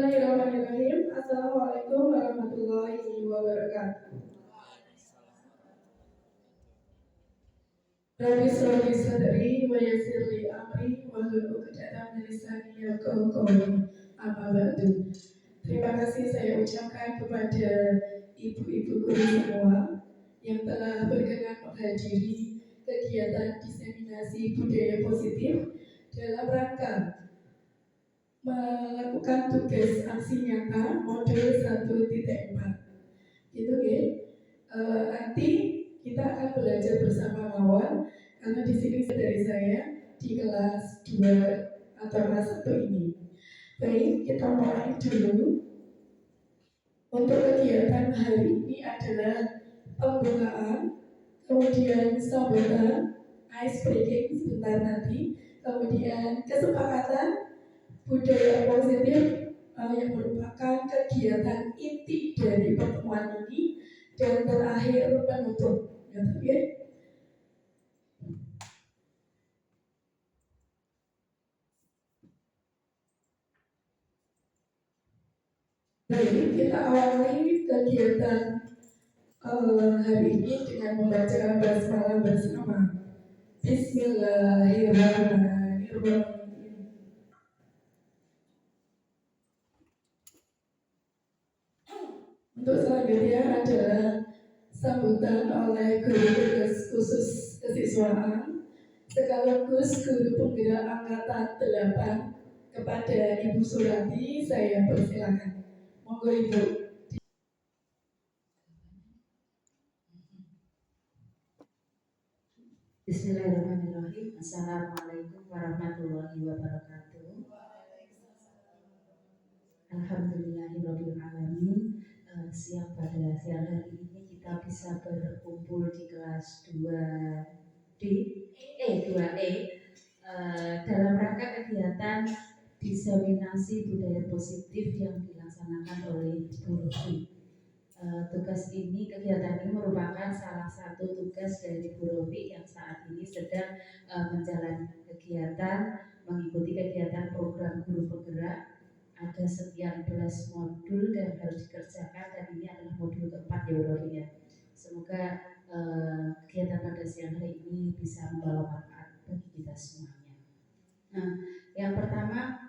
Bismillahirrahmanirrahim. Assalamualaikum warahmatullahi wabarakatuh. Rabbi sholli sadri wa yassirli amri wahlul 'uqdatam min lisani yafqahu qawli. Amma ba'du. Terima kasih saya ucapkan kepada ibu-ibu guru semua yang telah berkenan menghadiri kegiatan diseminasi budaya positif dalam rangka melakukan tugas aksi nyata modul 1.4. Gitu ya. Nanti kita akan belajar bersama Mawar karena di sini dari saya di kelas 2 atau kelas 1 ini. Baik, kita mulai dulu. Untuk kegiatan hari ini adalah pembukaan, kemudian sambutan, ice breaking sebentar nanti, kemudian kesepakatan budaya positif yang merupakan kegiatan inti dari pertemuan ini, dan terakhir penutup. Ya. Baik, kita awali kegiatan hari ini dengan membaca basmalah bersama. Bismillahirrahmanirrahim. Untuk selanjutnya adalah sambutan oleh guru tugas khusus kesiswaan sekaligus guru penggerak angkatan 8 kepada Ibu Surati. Saya persilakan. Monggo Ibu. Bismillahirrahmanirrahim. Assalamualaikum warahmatullahi wabarakatuh. Alhamdulillahirabbil alamin. Siang pada siang hari ini kita bisa berkumpul di kelas 2E dalam rangka kegiatan diseminasi budaya positif yang dilaksanakan oleh Bu Rofi. Tugas ini, kegiatan ini merupakan salah satu tugas dari Bu Rofi yang saat ini sedang menjalankan kegiatan, mengikuti kegiatan program guru penggerak. Ada sekian belas modul yang harus dikerjakan dan ini adalah modul keempat ya Bu Rofi ya. Semoga kegiatan pada siang hari ini bisa membawa manfaat bagi kita semuanya. Nah, yang pertama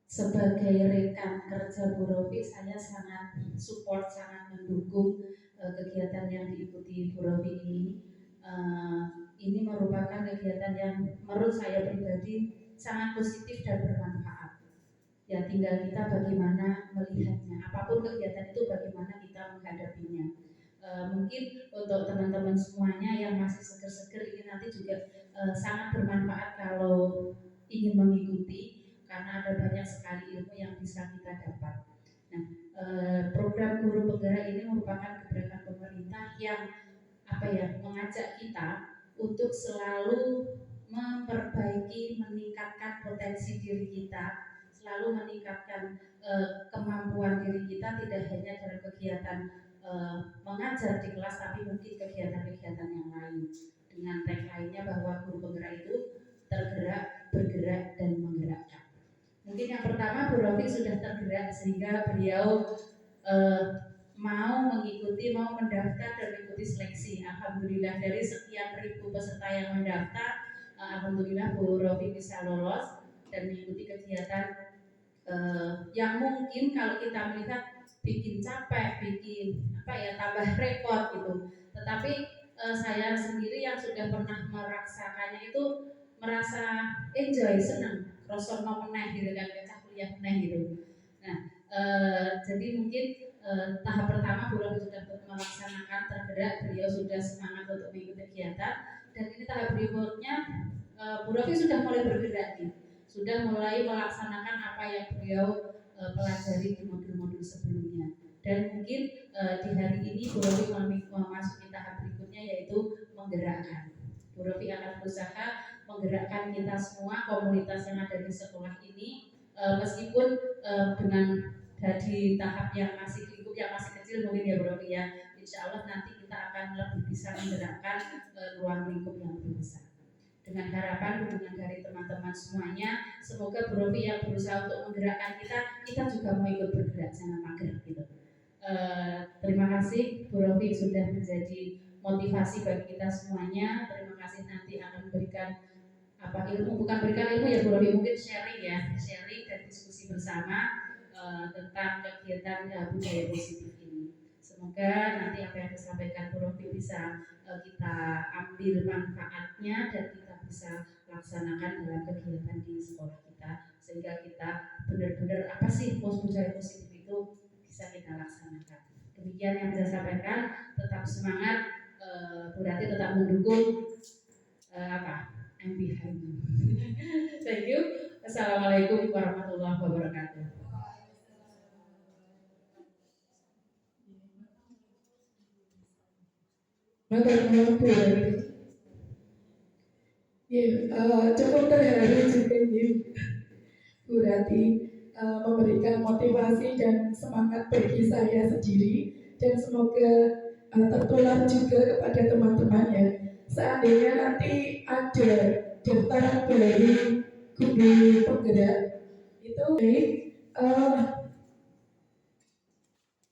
sebagai rekan kerja Bu Rofi, saya sangat support, sangat mendukung kegiatan yang diikuti Bu Rofi ini. Ini merupakan kegiatan yang menurut saya pribadi sangat positif dan bermanfaat. Ya, tinggal kita bagaimana melihatnya. Apapun kegiatan itu, bagaimana kita menghadapinya. Mungkin untuk teman-teman semuanya yang masih seger-seger ini nanti juga sangat bermanfaat kalau ingin mengikuti, karena ada banyak sekali ilmu yang bisa kita dapat. Nah, program guru penggerak ini merupakan gebrakan pemerintah yang mengajak kita untuk selalu memperbaiki, meningkatkan potensi diri kita, selalu meningkatkan kemampuan diri kita, tidak hanya dalam kegiatan mengajar di kelas, tapi mungkin kegiatan-kegiatan yang lain. Dengan tagline-nya bahwa guru penggerak itu tergerak, bergerak, dan menggerakkan. Mungkin yang pertama Bu Rofi sudah tergerak sehingga beliau mau mendaftar dan mengikuti seleksi. Alhamdulillah dari sekian ribu peserta yang mendaftar, alhamdulillah Bu Rofi bisa lolos dan mengikuti kegiatan yang mungkin kalau kita melihat bikin capek, bikin tambah repot gitu. Tetapi saya sendiri yang sudah pernah merasakannya itu merasa enjoy, senang, krosono meneh gitu kan, kecah kuliah meneh gitu. Nah, jadi mungkin tahap pertama Bu Rofi sudah melaksanakan tergerak, beliau sudah semangat untuk mengikuti kegiatan, dan ini tahap berikutnya Bu Rofi sudah mulai bergerak nih, sudah mulai melaksanakan apa yang beliau pelajari di modul-modul sebelumnya. Dan mungkin di hari ini Bu Rofi memasuki tahap berikutnya, yaitu menggerakkan. Bu Rofi akan berusaha menggerakkan kita semua, komunitas yang ada di sekolah ini, meskipun dengan di tahap yang masih lingkup yang masih kecil mungkin ya Bu Rofi ya. Insya Allah nanti kita akan lebih bisa menggerakkan ruang lingkup yang lebih besar. Dengan harapan dukungan dari teman-teman semuanya, semoga Bu Rofi yang berusaha untuk menggerakkan kita juga mau ikut bergerak, jangan mager gitu. Terima kasih Bu Rofi sudah menjadi motivasi bagi kita semuanya. Terima kasih, nanti akan berikan ilmu, bukan berikan ilmu ya Bu Rofi, mungkin sharing dan diskusi bersama tentang kegiatan budaya positif ini. Semoga nanti apa yang disampaikan Bu Rofi bisa kita ambil manfaatnya dan kita bisa laksanakan dalam kegiatan di sekolah kita, sehingga kita benar-benar apa sih budaya positif itu bisa kita laksanakan. Demikian yang saya sampaikan. Tetap semangat, Bu Rati tetap mendukung I'm behind you. Thank you. Assalamualaikum warahmatullahi wabarakatuh. Cukup terharu juga Bu Rati memberikan motivasi dan semangat bagi saya sendiri, dan semoga tertular juga kepada teman-teman ya. Seandainya nanti ada daftar dari guru penggerak itu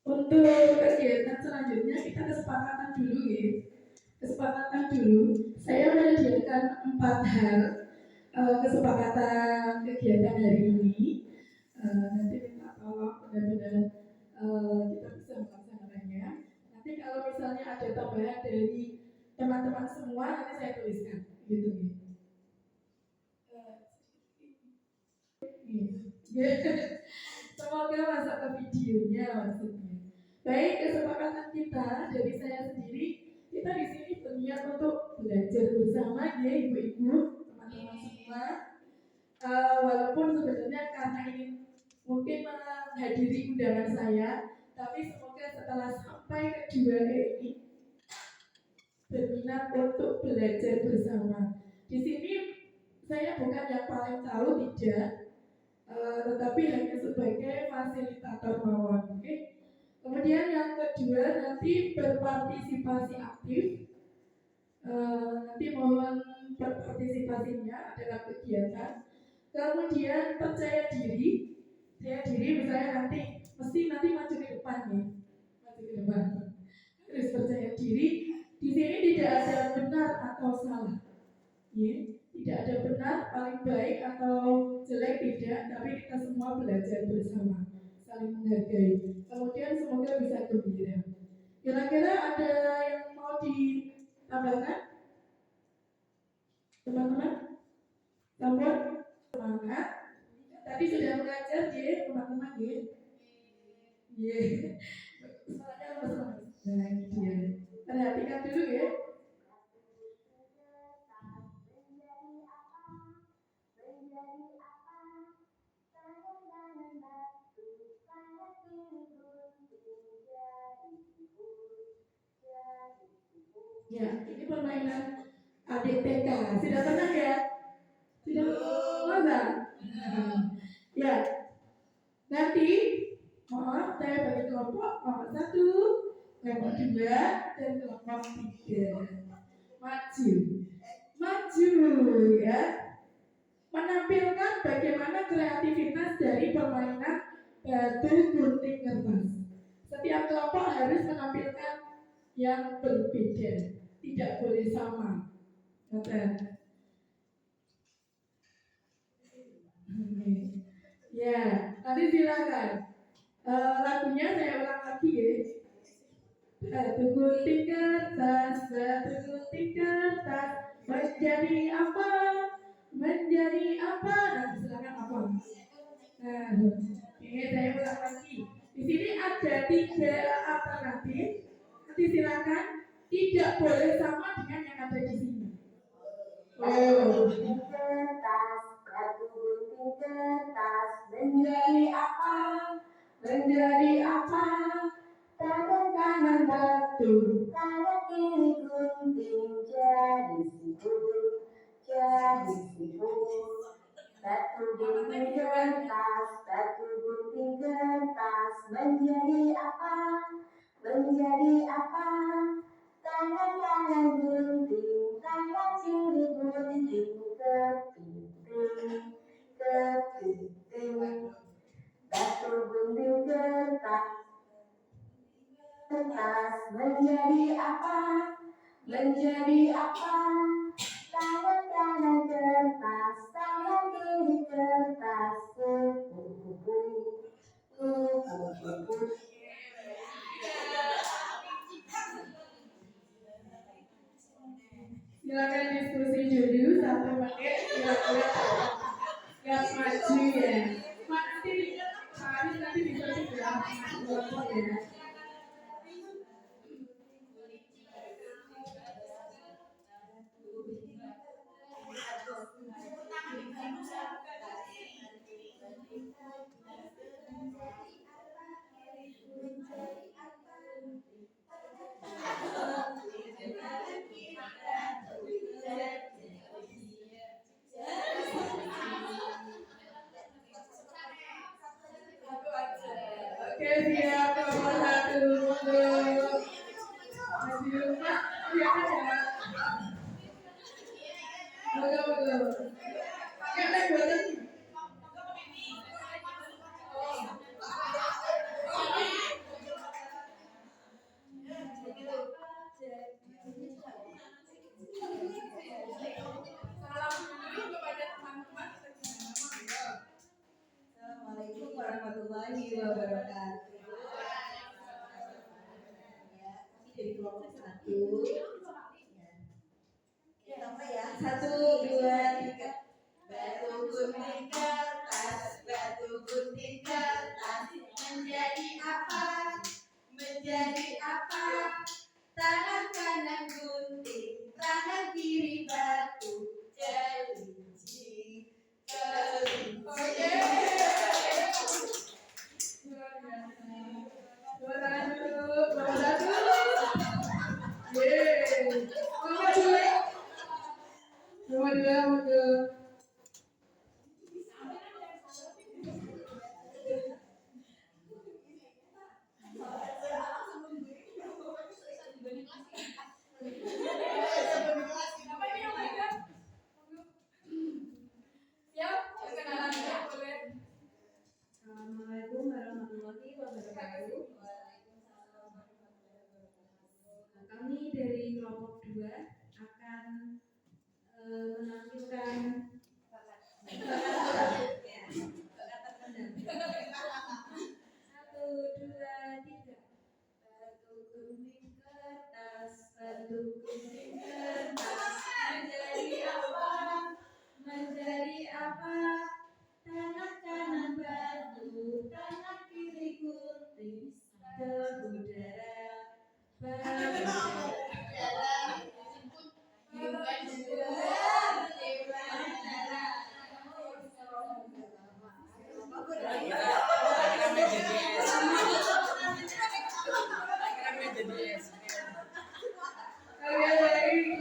untuk kegiatan selanjutnya kita kesepakatan dulu. Saya menyediakan 4 hal kesepakatan kegiatan hari ini. Nanti minta tolong benar-benar kita bisa melaksanakannya. Nanti kalau misalnya ada tambahan dari teman-teman semua, nanti saya tuliskan gitu. Semoga masuk ke videonya maksudnya. Baik, kesepakatan kita dari saya sendiri, kita di sini berniat untuk belajar bersama ya ibu-ibu, teman-teman semua. Walaupun sebenarnya karena ini mungkin menghadiri undangan saya, tapi semoga setelah sampai ke 2 ini berminat untuk belajar bersama. Di sini saya bukan yang paling tahu, tidak, tetapi hanya sebagai fasilitator mawon. Okay? Kemudian yang kedua, nanti berpartisipasi aktif. Nanti mohon berpartisipasinya adalah kegiatan. Kemudian percaya diri misalnya mesti nanti maju ke depan nih, terus percaya diri. Di sini tidak ada benar atau salah, ya. Tidak ada benar, paling baik atau jelek, tidak, tapi kita semua belajar bersama, saling menghargai. Kemudian semoga bisa gembira. Kira-kira ada yang mau ditambahkan, teman-teman? Sampun semangat. Tadi sudah belajar ya, teman-teman ya. Iya. Nah, ini dia. Perhatikan dulu ya. Ya, ini permainan adik TK. Sudah tenang ya? Sudah masa? Ya. Nanti, saya bagi kelompok 1, kelompok 2, dan kelompok 3. Maju ya. Menampilkan bagaimana kreativitas dari permainan batu gunting kertas. Setiap kelompok harus menampilkan yang berbeda, tidak boleh sama. Ya, nanti silakan. Lagunya saya ulang lagi ya. Batu gunting kertas, menjadi apa? Nanti silakan apa? Saya ulang lagi. Di sini ada 3 alternatif. Nanti silakan, tidak boleh sama dengan yang ada di sini. Kertas, batu gunting kertas, menjadi apa? Tangan kanan batu, tangan kiri gunting, jadi siput. Batu gunting kertas, menjadi apa? Tangan kanan gunting, tangan kiri gunting, kertas menjadi apa? Menjadi apa? Tangan kanan kertas, tangan kiri kertas, kupu-kupu, kupu-kupu. Silakan diskusi dulu sampai menit kira-kira yang maju ya. Nanti Haris nanti bisa juga kelompok ya. Oke, siap nomor 1 untuk maju Pak. Silakan ya. Moga-moga. Ya, naik buatan. Assalamualaikum warahmatullahi wabarakatuh. Ya, ini dari kelompok 1. Ya, sampai ya. 1, 2, 3. Batu gunting kertas, batu gunting kertas, menjadi apa? Menjadi apa? Tangan kanan gunting, tangan kiri batu, kelinci, kelinci. Oke. Suara dulu, nomor 1. Yeay. Nomor 2. Nomor 2 untuk Assalamualaikum warahmatullahi wabarakatuh. Kami dari kelompok 2 akan menampilkan bakat terpendam. 1, 2, 3. Batu gunting kertas, batu gunting kertas, menjadi apa? Menjadi apa? Tangan kanan batu, tangan kiri gunting, ke udara, kalian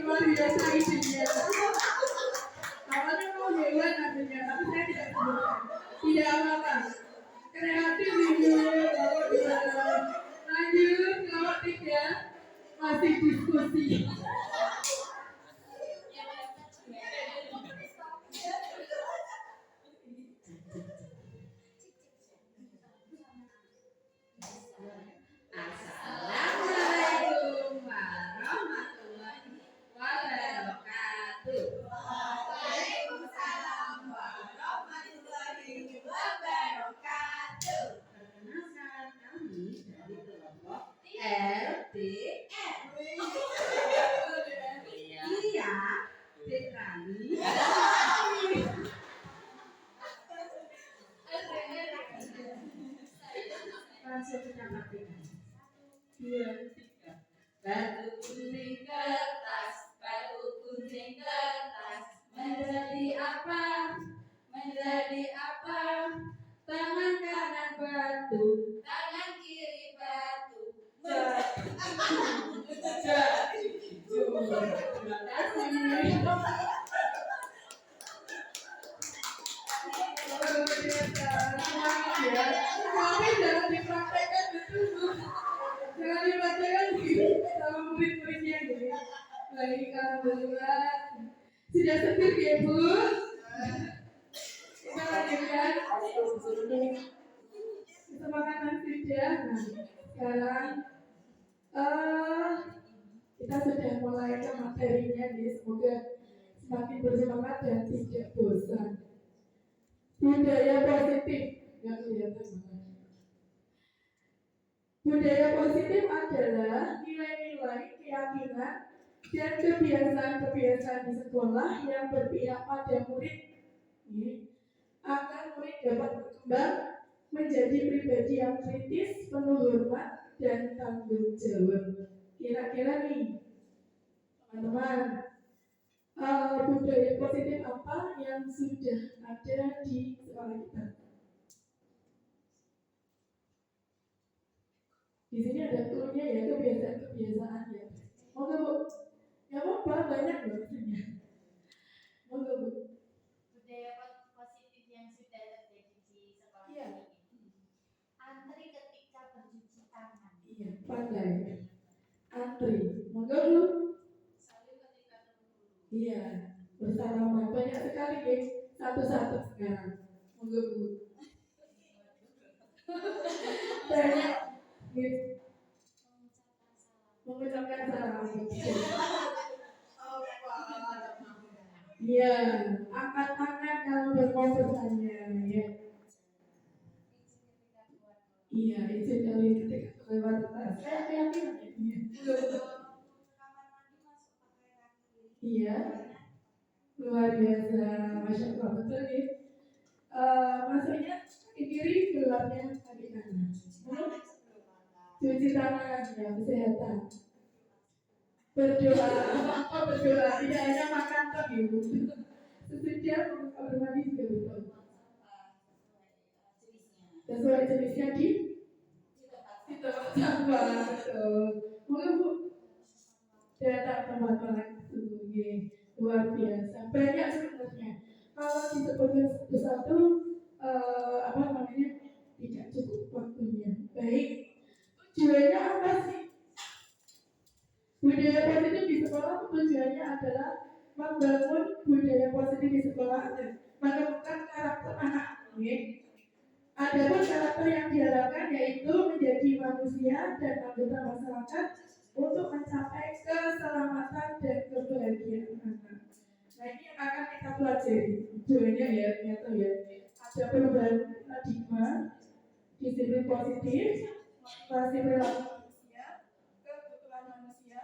luar biasa idenya. Awalnya mau hewan artinya, tapi saya tidak sebutkan. Tidak apa-apa. Kreatif itu. Lanjut, nomor 3. Masih diskusi. Assalamualaikum warahmatullahi wabarakatuh. Waalaikumsalam warahmatullahi wabarakatuh. Perkenalkan kami dari kelompok LDR. Iya, Dekrani. Langsung kita praktekkan. 2, 3. Batu gunting kertas, batu gunting kertas, menjadi apa? Menjadi apa? Tangan kanan batu, tangan kiri batu. Tapi jangan dipraktekkan betul. Jangan dipraktekkan sama murid-muridnya gitu. Baik, alhamdulillah. Sudah seger ya Bu? Kita lanjutkan. Kesepakatan sudah. Nah, sekarang Eh, kita sudah mulai ke materinya nih, semoga semakin bersemangat dan tidak bosan. Budaya positif, nggak kelihatan banget. Budaya positif adalah nilai-nilai, keyakinan, dan kebiasaan-kebiasaan di sekolah yang berpihak pada murid, agar murid dapat berkembang menjadi pribadi yang kritis, penuh hormat, dan tanggung jawab. Kira-kira nih, teman-teman, budaya positif apa yang sudah ada di sekolah kita? Di sini ada clue-nya ya, kebiasaan-kebiasaan ya. Moga Bu, ya apa banyak loh maksudnya. Moga Bu. Budaya positif yang sudah terjadi di sekolah Iya. ini. Antri ketika bercuci tangan. Iya, pandai. Antri. Moga Bu. Saling ketika berguru. Iya, bersalaman banyak sekali guys. Satu-satu sekarang. Moga Bu. Banyak guys. Mengucapkan salam. Iya, angkat tangan kalau bermau bertanya ya. Iya, izin kali ketika kelewat atas. Saya yakin ya. Iya, luar biasa, masya Allah betul ya. Masuknya kaki kiri, keluarnya kaki kanan. Cuci tangan ya, kesehatan. Berdoa, apa berdoa? Tidak hanya makan tapi ibu. Sesudah kamar mandi juga betul. Sesuai jenisnya di tempat sampah. Moga Bu datang tempat sesungguhnya luar biasa. Banyak sebenarnya. Kalau disebutkan satu-satu, apa namanya, tidak cukup waktunya. Baik, tujuannya apa sih? Budaya positif di sekolah tujuannya adalah membangun budaya positif di sekolah dan menemukan karakter anak. Adapun karakter yang diharapkan yaitu menjadi manusia dan anggota masyarakat untuk mencapai keselamatan dan kebahagiaan anak. Nah ini yang akan kita pelajari. Tujuannya ya, ternyata ya. Ada perubahan paradigma, disiplin positif, motivasi perilaku manusia, kebutuhan manusia,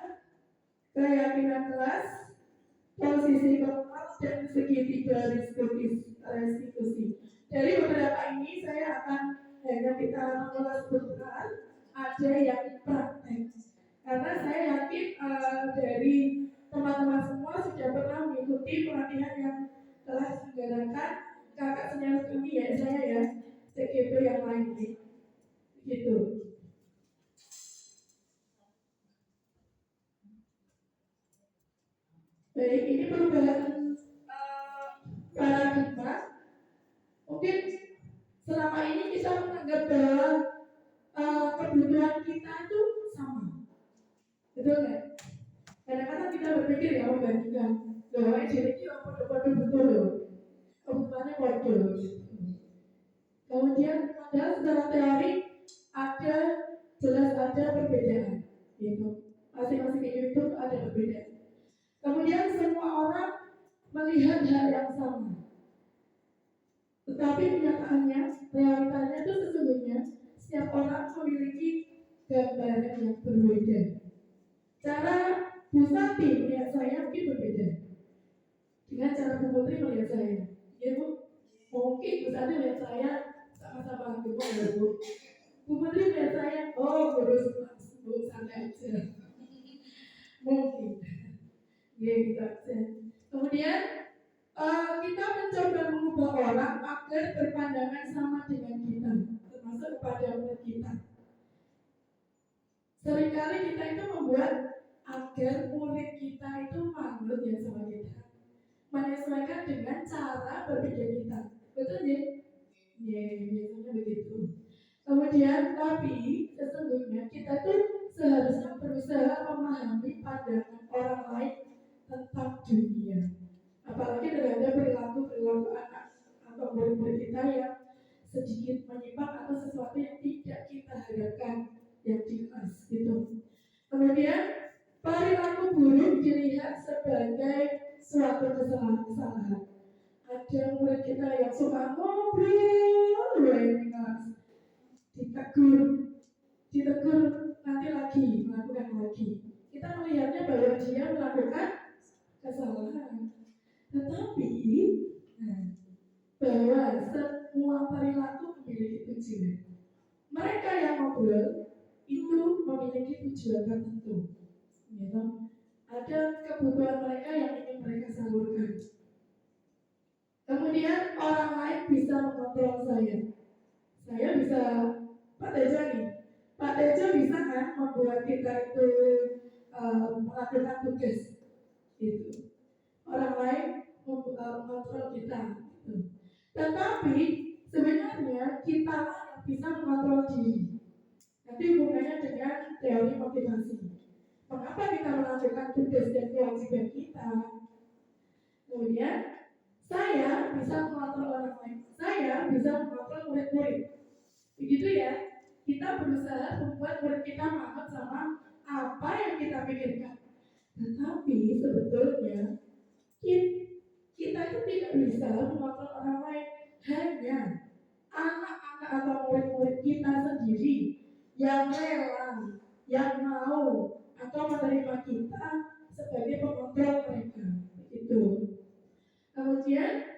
keyakinan kelas, posisi kelompok, dan segitiga restitusi. Dari beberapa ini saya akan hanya kita mengulas beberapa, ada yang praktek. Karena saya yakin dari teman-teman semua sudah pernah mengikuti pelatihan yang telah diselenggarakan kakak senior kami ya saya ya CGP yang lain gitu. Baik, ini perubahan paradigma. Mungkin selama ini kita menganggap bahwa kebutuhan kita itu sama, betul nggak? Kadang-kadang kita berpikir ya membandingkan, bahwa jadi kita pada betul loh, kebutuhannya betul. Kemudian ada secara teori ada jelas ada perbedaan, gitu. Masing-masing individu ada perbedaan. Kemudian semua orang melihat hal yang sama. Tetapi kenyataannya, realitanya itu sesungguhnya setiap orang memiliki gambaran yang berbeda. Cara Bu Santi melihat saya mungkin berbeda dengan cara Bu Putri melihat saya. Ya Bu, mungkin Bu Santi melihat saya sama-sama gemuk ya Bu. Bu Putri melihat saya, oh kurus Bu santai aja. Mungkin, ya gitu aja. Kemudian kita mencoba mengubah orang agar berpandangan sama dengan kita, termasuk kepada murid kita. Seringkali kita itu membuat agar murid kita itu manut ya sama kita, menyesuaikan dengan cara berpikir kita, betul ya? Ya, biasanya begitu. Kemudian, tapi sesungguhnya kita tuh seharusnya berusaha memahami pandangan orang lain tentang dunia. Apalagi terhadap perilaku anak atau murid-murid kita yang sedikit menyimpang atau sesuatu yang tidak kita harapkan yang di kelas gitu. Kemudian perilaku buruk dilihat sebagai suatu kesalahan. Ada murid kita yang suka ngobrol di kelas, ditegur nanti lagi melakukan lagi. Kita melihatnya bahwa dia melakukan kesalahan, tetapi bahwa semua perilaku memiliki tujuan. Mereka yang ngobrol itu memiliki tujuan tertentu, gitu. Ada kebutuhan mereka yang ingin mereka salurkan. Kemudian orang lain bisa mengontrol saya. Saya bisa, Pak Tejo nih, Pak Tejo bisa kan membuat kita itu melakukan tugas, gitu. Orang lain mengontrol kita, gitu. Tetapi sebenarnya kita yang bisa mengontrol diri. Nanti hubungannya dengan teori motivasi. Mengapa kita melakukan tugas dan kewajiban kita? Kemudian saya bisa mengontrol orang lain. Saya bisa mengontrol murid-murid. Begitu ya. Kita berusaha membuat murid kita paham sama apa yang kita pikirkan. Tetapi sebetulnya kita itu tidak bisa mengontrol orang lain. Hanya anak-anak atau murid-murid kita sendiri yang rela, yang mau atau menerima kita sebagai pengontrol mereka. Itu. Kemudian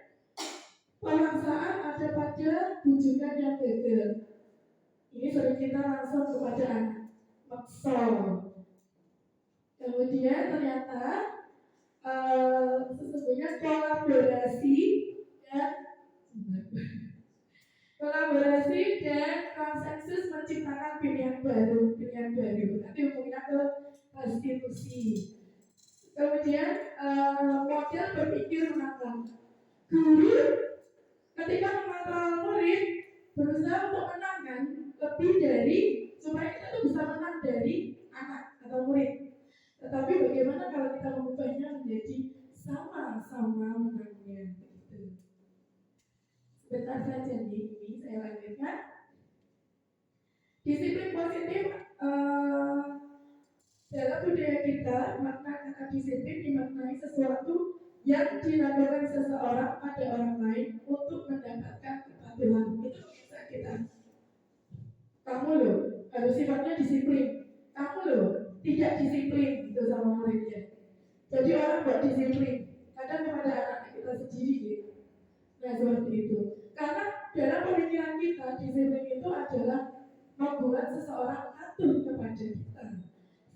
pemaksaan ada pada bujukan yang gagal. Ini sering kita langsung kepada anak, maksa. Kemudian ternyata sesungguhnya kolaborasi dan konsensus menciptakan pilihan baru. Nanti hubungannya ke konstitusi. Kemudian model berpikir menantang. Guru ketika mengontrol murid berusaha untuk menangkan lebih dari supaya kita tuh bisa menang dari anak atau murid. Tetapi bagaimana kalau kita mengubahnya menjadi sama-sama menangnya? Gitu. Sebentar saja nih, ini saya lanjutkan. Disiplin positif dalam budaya kita, makna kata disiplin dimaknai sesuatu yang dilakukan seseorang pada orang lain untuk mendapatkan kepatuhan. Itu bisa kita. Kamu loh harus sifatnya disiplin. Kamu loh tidak disiplin itu sama muridnya. Jadi orang buat disiplin kadang kepada anak kita sendiri gitu. Nah seperti itu. Karena dalam pemikiran kita disiplin itu adalah membuat seseorang patuh kepada kita.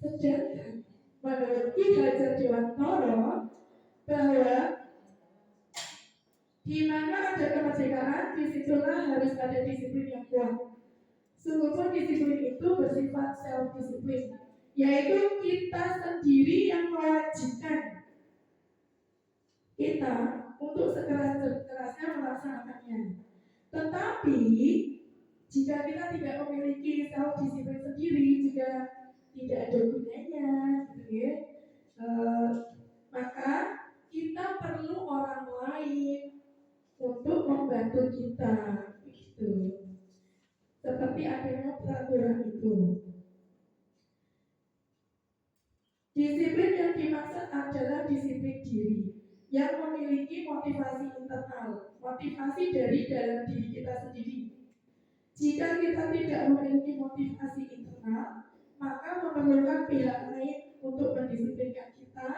Sedangkan menurut Ki Hajar Dewantara bahwa di mana ada kemerdekaan, disitulah harus ada disiplin yang kuat. Sungguh pun disiplin itu bersifat self-disiplin, yaitu kita sendiri yang mewajibkan kita untuk sekeras-kerasnya melaksanakannya. Tetapi jika kita tidak memiliki self-disiplin sendiri, juga tidak ada gunanya, gitu ya. Maka kita perlu orang lain untuk membantu kita, gitu. Seperti adanya peraturan itu. Disiplin yang dimaksud adalah disiplin diri yang memiliki motivasi internal, motivasi dari dalam diri kita sendiri. Jika kita tidak memiliki motivasi internal, maka memerlukan pihak lain untuk mendisiplinkan kita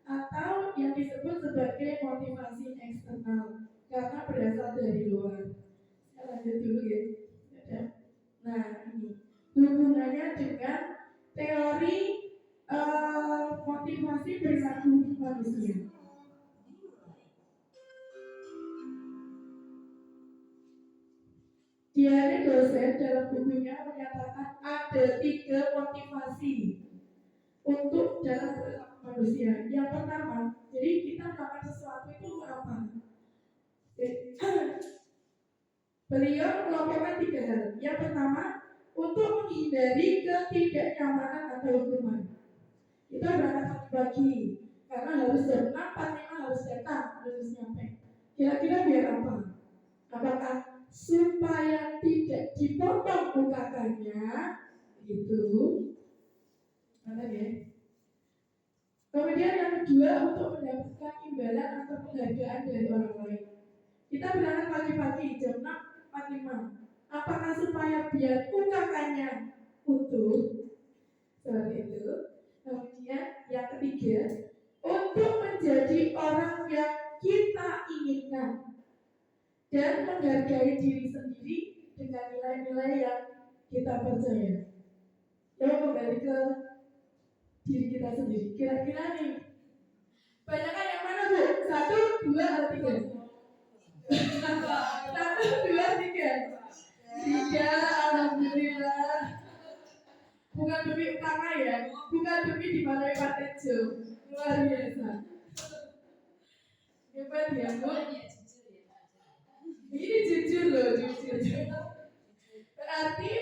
atau yang disebut sebagai motivasi eksternal karena berasal dari luar. Saya lanjut dulu ya. Nah ini hubungannya dengan teori motivasi perilaku manusia. Diane dosen dalam bukunya menyatakan ada 3 motivasi untuk dalam perilaku manusia. Yang pertama, jadi kita melakukan sesuatu itu untuk apa? Beliau mengelompokkan 3 hal. Yang pertama, untuk menghindari ketidaknyamanan atau hukuman. Kita berangkat pagi karena harus jam 4:45 harus datang, harus nyampe. Kira-kira biar apa? Apakah supaya tidak dipotong UKK-nya gitu? Karena Benar ya? Kemudian yang kedua, untuk mendapatkan imbalan atau penghargaan dari orang lain. Kita berangkat pagi-pagi jam 6.45. Apakah supaya biar UKK-nya utuh? Seperti itu. Kemudian yang ketiga, untuk menjadi orang yang kita inginkan dan menghargai diri sendiri dengan nilai-nilai yang kita percaya. Lalu kembali ke diri kita sendiri. Kira-kira nih, banyakkan yang mana Bu? 1, 2, atau 3? 1, 2, 3. 3, alhamdulillah. Bukan demi utama ya, bukan demi dimarahi Pak Tejo. Luar biasa. Hebat ya Bu. Ini jujur loh, jujur. Berarti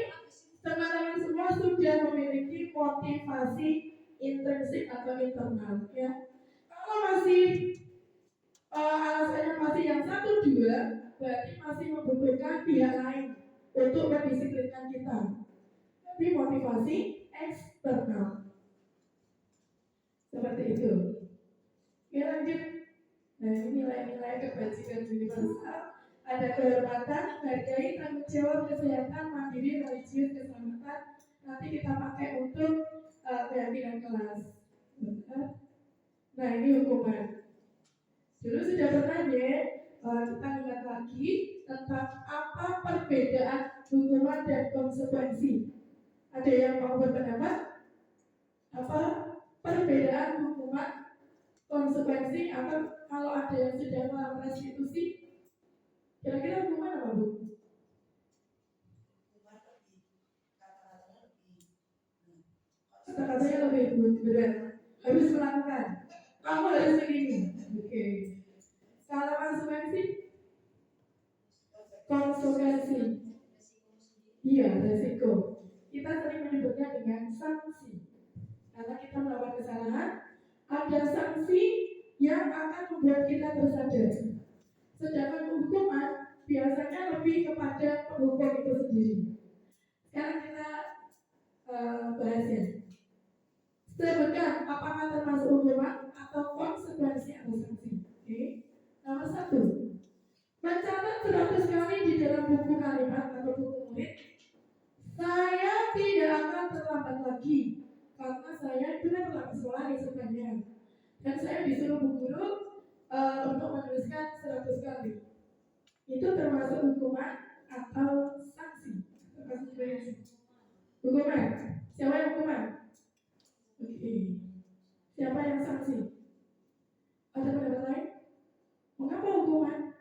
teman-teman semua sudah memiliki motivasi intrinsik atau internal ya. Kalau masih alasannya masih yang 1, 2, berarti masih membutuhkan pihak lain untuk mendisiplinkan kita. Tapi motivasi eksternal seperti itu. Oke, lanjut. Nah, ini nilai-nilai kebajikan universal. Ada kehormatan, hargai, tanggung jawab, kesehatan, mandiri, religius, keselamatan. Nanti kita pakai untuk keyakinan kelas. Nah, ini hukuman. Dulu sudah pernah ya, kita lihat lagi tentang apa perbedaan hukuman dan konsekuensi. Ada yang mau berpendapat? Apa perbedaan hukuman, konsekuensi, atau kalau ada yang sudah melakukan restitusi, kira-kira hukuman apa Bu? Kata-katanya lebih berat, harus melakukan. Kamu harus begini. Oke. Kalau konsekuensi? Konsekuensi. Iya, resiko. Kita sering menyebutnya dengan sanksi. Karena kita melakukan kesalahan, ada sanksi yang akan membuat kita tersadar. Sedangkan hukuman biasanya lebih kepada penghukum itu sendiri. Sekarang kita bahas ya. Sebutkan apakah termasuk hukuman atau konsekuensi atau sanksi. Oke. Nomor 1, mencatat 100 kali di dalam buku kalimat atau buku murid, saya tidak akan terlambat lagi karena saya sudah pernah sekolah nih sebenarnya, dan saya disuruh bu guru untuk menuliskan 100 kali. Itu termasuk hukuman atau sanksi? Hukuman. Siapa yang hukuman? Oke. Siapa yang sanksi? Ada pendapat lain? Mengapa hukuman?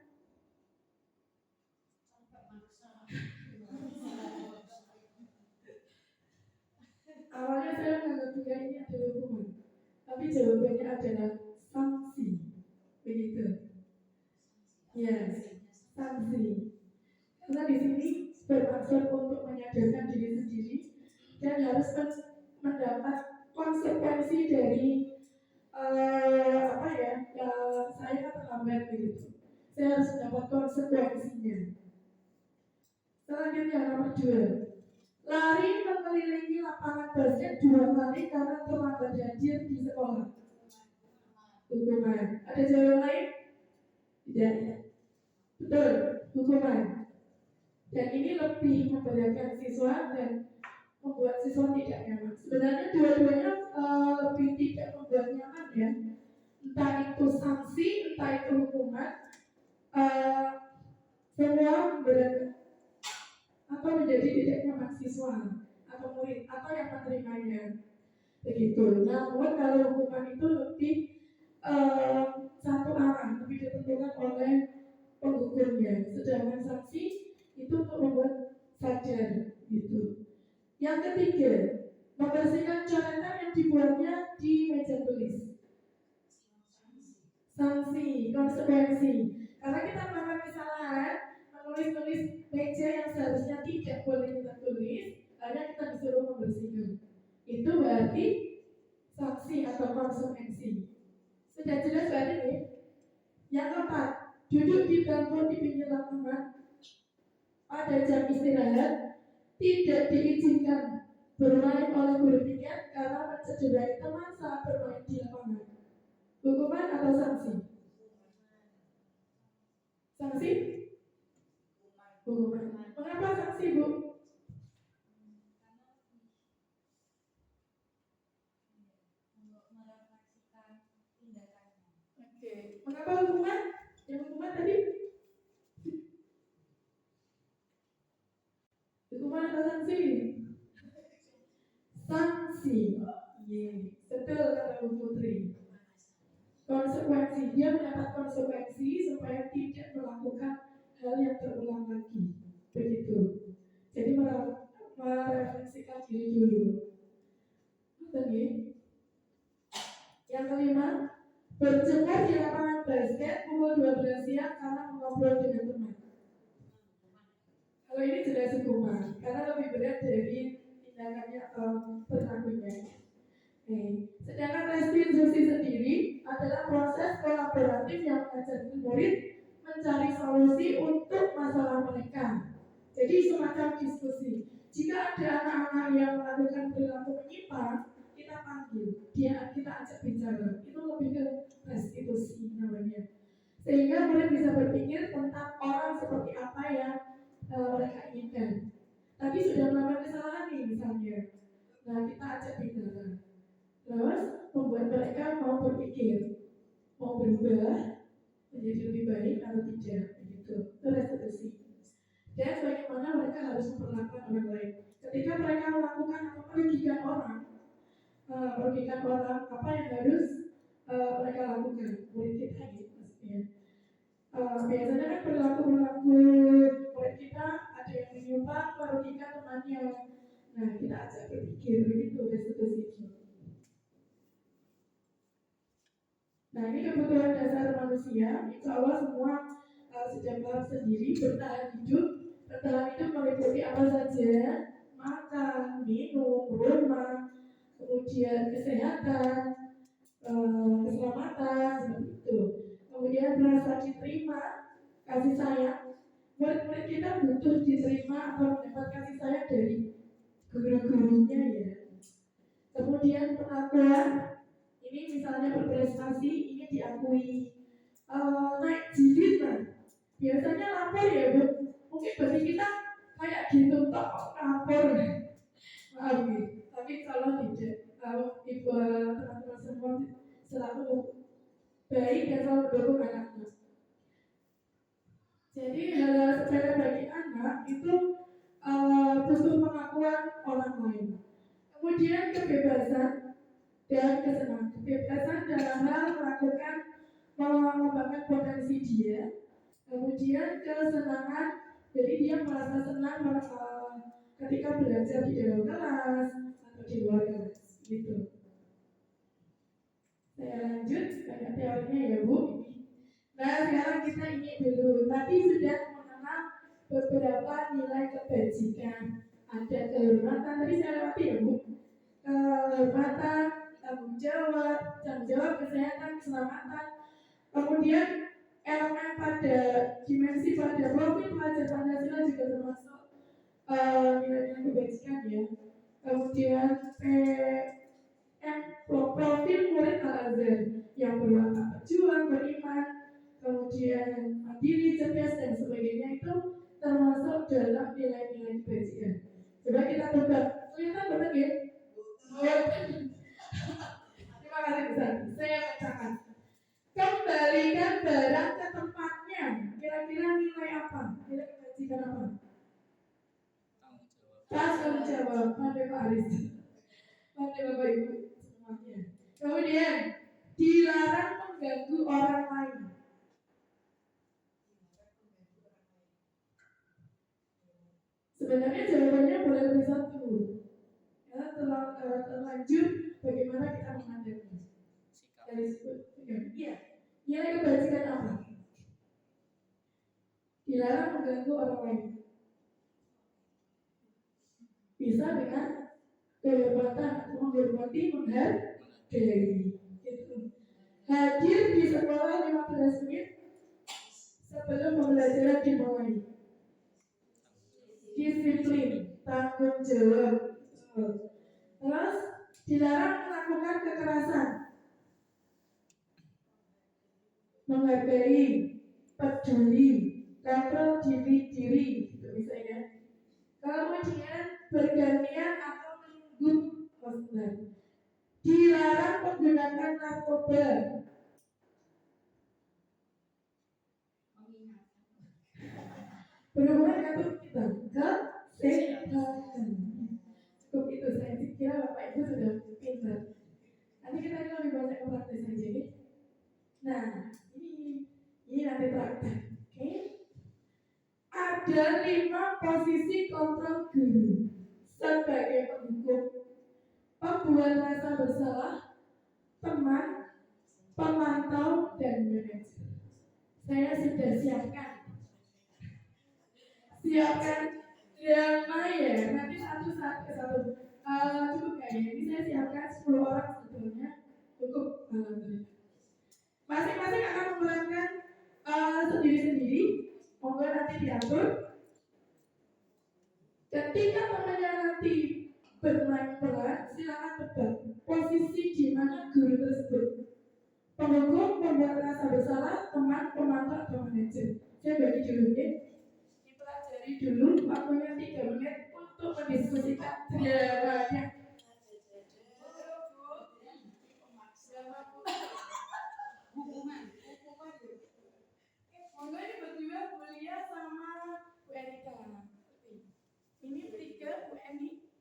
Awalnya saya menganggap juga ini adalah hukuman, tapi jawabannya adalah sanksi. Begitu. Yes, sanksi. Karena di sini bermaksud untuk menyadarkan diri sendiri dan harus mendapat konsekuensi dari saya terlambat begitu. Saya harus mendapat konsekuensinya. Selanjutnya nomor 2, lari mengelilingi lapangan basket 2 kali karena terlambat hadir di sekolah. Hukuman. Ada jawaban lain? Tidak. Betul, hukuman. Dan ini lebih memberatkan siswa dan membuat siswa tidak nyaman. Sebenarnya dua-duanya lebih tidak membuat nyaman ya. Entah itu sanksi, entah itu hukuman, semua memberatkan atau menjadi tidak nyaman siswa atau murid atau yang menerimanya. Begitu. Namun kalau hukuman itu lebih satu arah, lebih ditentukan oleh penghukumnya. Sedangkan sanksi itu untuk membuat sadar gitu. Yang ketiga, membersihkan coretan yang dibuatnya di meja tulis. Sanksi, konsekuensi. Karena kita melakukan kesalahan, menulis-nulis meja yang seharusnya tidak boleh kita tulis, hanya kita disuruh membersihkan. Itu berarti sanksi atau konsekuensi. Sudah jelas berarti nih? Yang keempat, duduk di bangku di pinggir lapangan pada jam istirahat tidak diizinkan bermain oleh guru piket karena mencederai teman saat bermain di lapangan. Hukuman atau sanksi? Sanksi? Hukuman. Mengapa sanksi, Bu? Oke. Mengapa hukuman? Yang hukuman tadi? Hukuman atau sanksi? Sanksi. Betul kata Bu Putri. Konsekuensi, dia mendapat konsekuensi supaya tidak melakukan hal yang terulang lagi. Begitu. Jadi merefleksikan diri dulu. Oke. Yang kelima, berjemur di lapangan basket pukul 12 siang karena mengobrol dengan teman. Kalau ini jelas hukuman, karena lebih berat dari tindakannya atau perilakunya. Sedangkan restitusi sendiri adalah proses kolaboratif yang mengajak murid mencari solusi untuk masalah mereka. Jadi semacam diskusi. Jika ada anak-anak yang melakukan perilaku menyimpang, kita panggil, kita ajak bicara. Itu lebih ke restitusi namanya. Sehingga murid bisa berpikir tentang orang seperti apa yang mereka inginkan. Tadi sudah melakukan kesalahan nih misalnya. Nah, kita ajak bicara. Terus membuat mereka mau berpikir, mau berubah menjadi lebih baik atau tidak, begitu. Itu restitusi. Dan bagaimana mereka harus memperlakukan orang lain. Ketika mereka melakukan atau merugikan orang, apa yang harus mereka lakukan? Murid kita gitu maksudnya. Biasanya kan perilaku murid kita ada yang menyumbang, merugikan temannya. Nah, kita ajak berpikir, begitu restitusi. Nah, ini kebutuhan dasar manusia. Insya Allah semua sudah paham sendiri. Bertahan hidup meliputi apa saja? Makan, minum, rumah, kemudian kesehatan, keselamatan, seperti itu. Kemudian merasa diterima, kasih sayang. Murid-murid kita butuh diterima atau mendapat kasih sayang dari guru-gurunya ya. Kemudian pengakuan. Ini misalnya berprestasi, ini diakui. Naik jilid lah. Biasanya lapor ya Bu. Mungkin bagi kita kayak gitu tak lapor. Maaf gitu. Tapi kalau tidak, kalau ibu teman-teman semua selalu baik dan selalu dukung anaknya. Jadi hal-hal sepele bagi anak itu butuh pengakuan orang lain. Kemudian kebebasan dan kesenangan. Kebebasan dalam hal melakukan mengembangkan potensi dia. Kemudian kesenangan, jadi dia merasa senang ketika belajar di dalam kelas atau di luar kelas, gitu. Saya lanjut, banyak teorinya ya Bu. Nah, sekarang kita ini dulu. Tadi sudah mengenal beberapa nilai kebajikan. Ada kehormatan, tadi saya lewati ya Bu. Kehormatan, tanggung jawab, kesehatan, keselamatan. Kemudian elemen pada dimensi pada profil pelajar Pancasila juga termasuk nilai-nilai kebajikan ya. Kemudian profil murid Al-Azhar yang berwatak berjuang, beriman, kemudian mandiri, cerdas dan sebagainya itu termasuk dalam nilai-nilai kebajikan. Coba kita tebak, kelihatan benar ya? Terima kasih besar. Saya bacakan. Kembalikan barang ke tempatnya. Kira-kira nilai apa? Nilai kebajikan apa? Tanggung jawab. Pandai Pak Aris. Pandai Bapak Ibu semuanya. Kemudian dilarang mengganggu orang lain. Sebenarnya jawabannya boleh lebih satu. Ya, terlanjur bagaimana kita memandangnya. Dari iya. Nilai kebajikan apa? Dilarang mengganggu orang lain. Bisa dengan kehormatan, menghormati, menghargai. Gitu. Hadir di sekolah 15 menit sebelum pembelajaran dimulai. Disiplin, tanggung jawab. Terus dilarang melakukan kekerasan, menghargai, peduli, kontrol diri, gitu misalnya. Kemudian bergantian atau menunggu konser. Dilarang menggunakan narkoba. Berhubungan dengan kita kesehatan. Cukup itu, saya kira Bapak Ibu sudah pintar. Nanti kita lebih banyak ke praktek saja, ya. Nah, ini nanti praktek. Oke? Ada 5 posisi kontrol guru sebagai pendukung, pembuat rasa bersalah, teman, pemantau, dan manajer. Saya sudah siapkan drama ya. Nanti satu cukup gak ya? Ini saya siapkan 10 orang sebetulnya cukup. Masing-masing akan memerankan sendiri-sendiri. Monggo nanti diatur. Ketika temannya nanti bermain peran, silakan tebak posisi di mana guru tersebut. Pendukung, pembuat rasa bersalah, teman, pemantau, atau manajer. Saya bagi dulu ya. Dipelajari dulu, waktunya 3 menit untuk mendiskusikan dramanya. Monggo ini berdua Bu Lia sama Bu Erika. Ini 3 Bu Eni.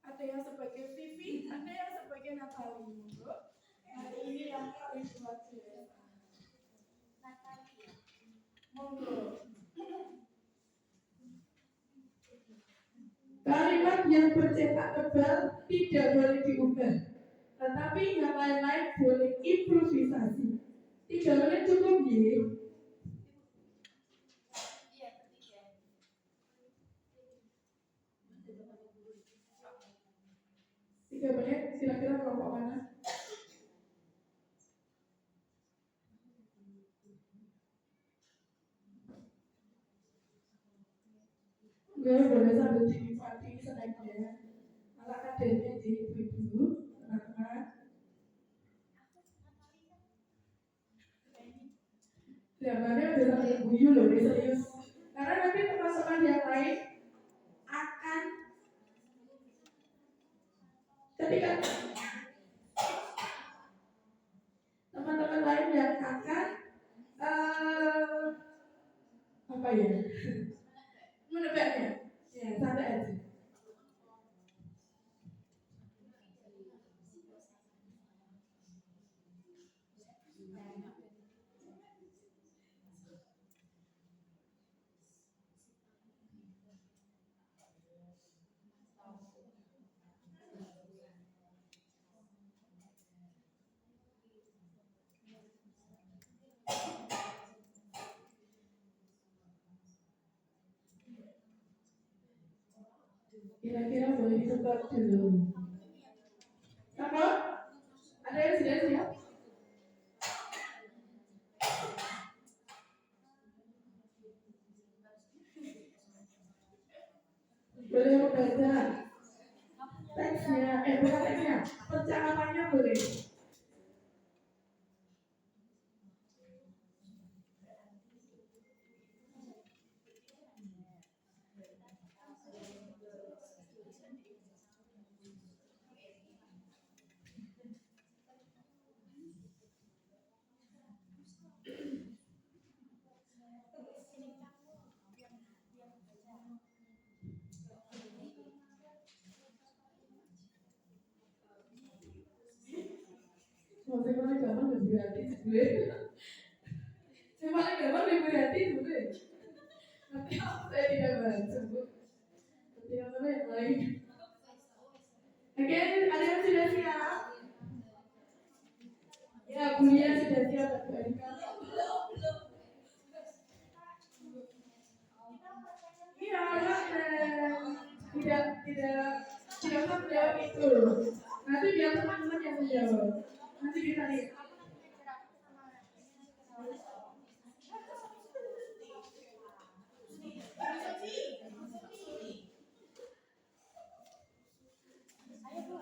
Ada yang sebagai Vivi, ada yang sebagai Natali. Monggo. Hari ini yang paling luar biasa. Natali. Monggo. Kalimat yang bercetak tebal tidak boleh diubah, tetapi yang lain-lain boleh improvisasi. 3 menit cukup ya. 3 menit, kira-kira kelompok mana? Gue boleh sambil dinikmati senangnya. Ala kadernya di ibu-ibu, teman-teman. Jawabannya udah sampai guyu loh, serius. Karena nanti teman-teman yang lain akan ketika teman-teman lain yang akan apa ya? Menebaknya. Ya, santai aja. Kira-kira boleh ditebak dulu. Apa? Ada yang sudah siap? Boleh membaca teksnya, bukan teksnya, percakapannya boleh. Saya paling gampang lebih hati sebenarnya. Saya paling gampang lebih hati sebenarnya. Nanti saya tidak baca bu. Nanti yang mana yang lain. Oke, ada yang sudah siap? Ya, Bu Lia sudah siap. Belum. Iya, tidak usah menjawab itu. Nanti biar teman-teman yang menjawab. Nanti kita lihat. Ayo Bu.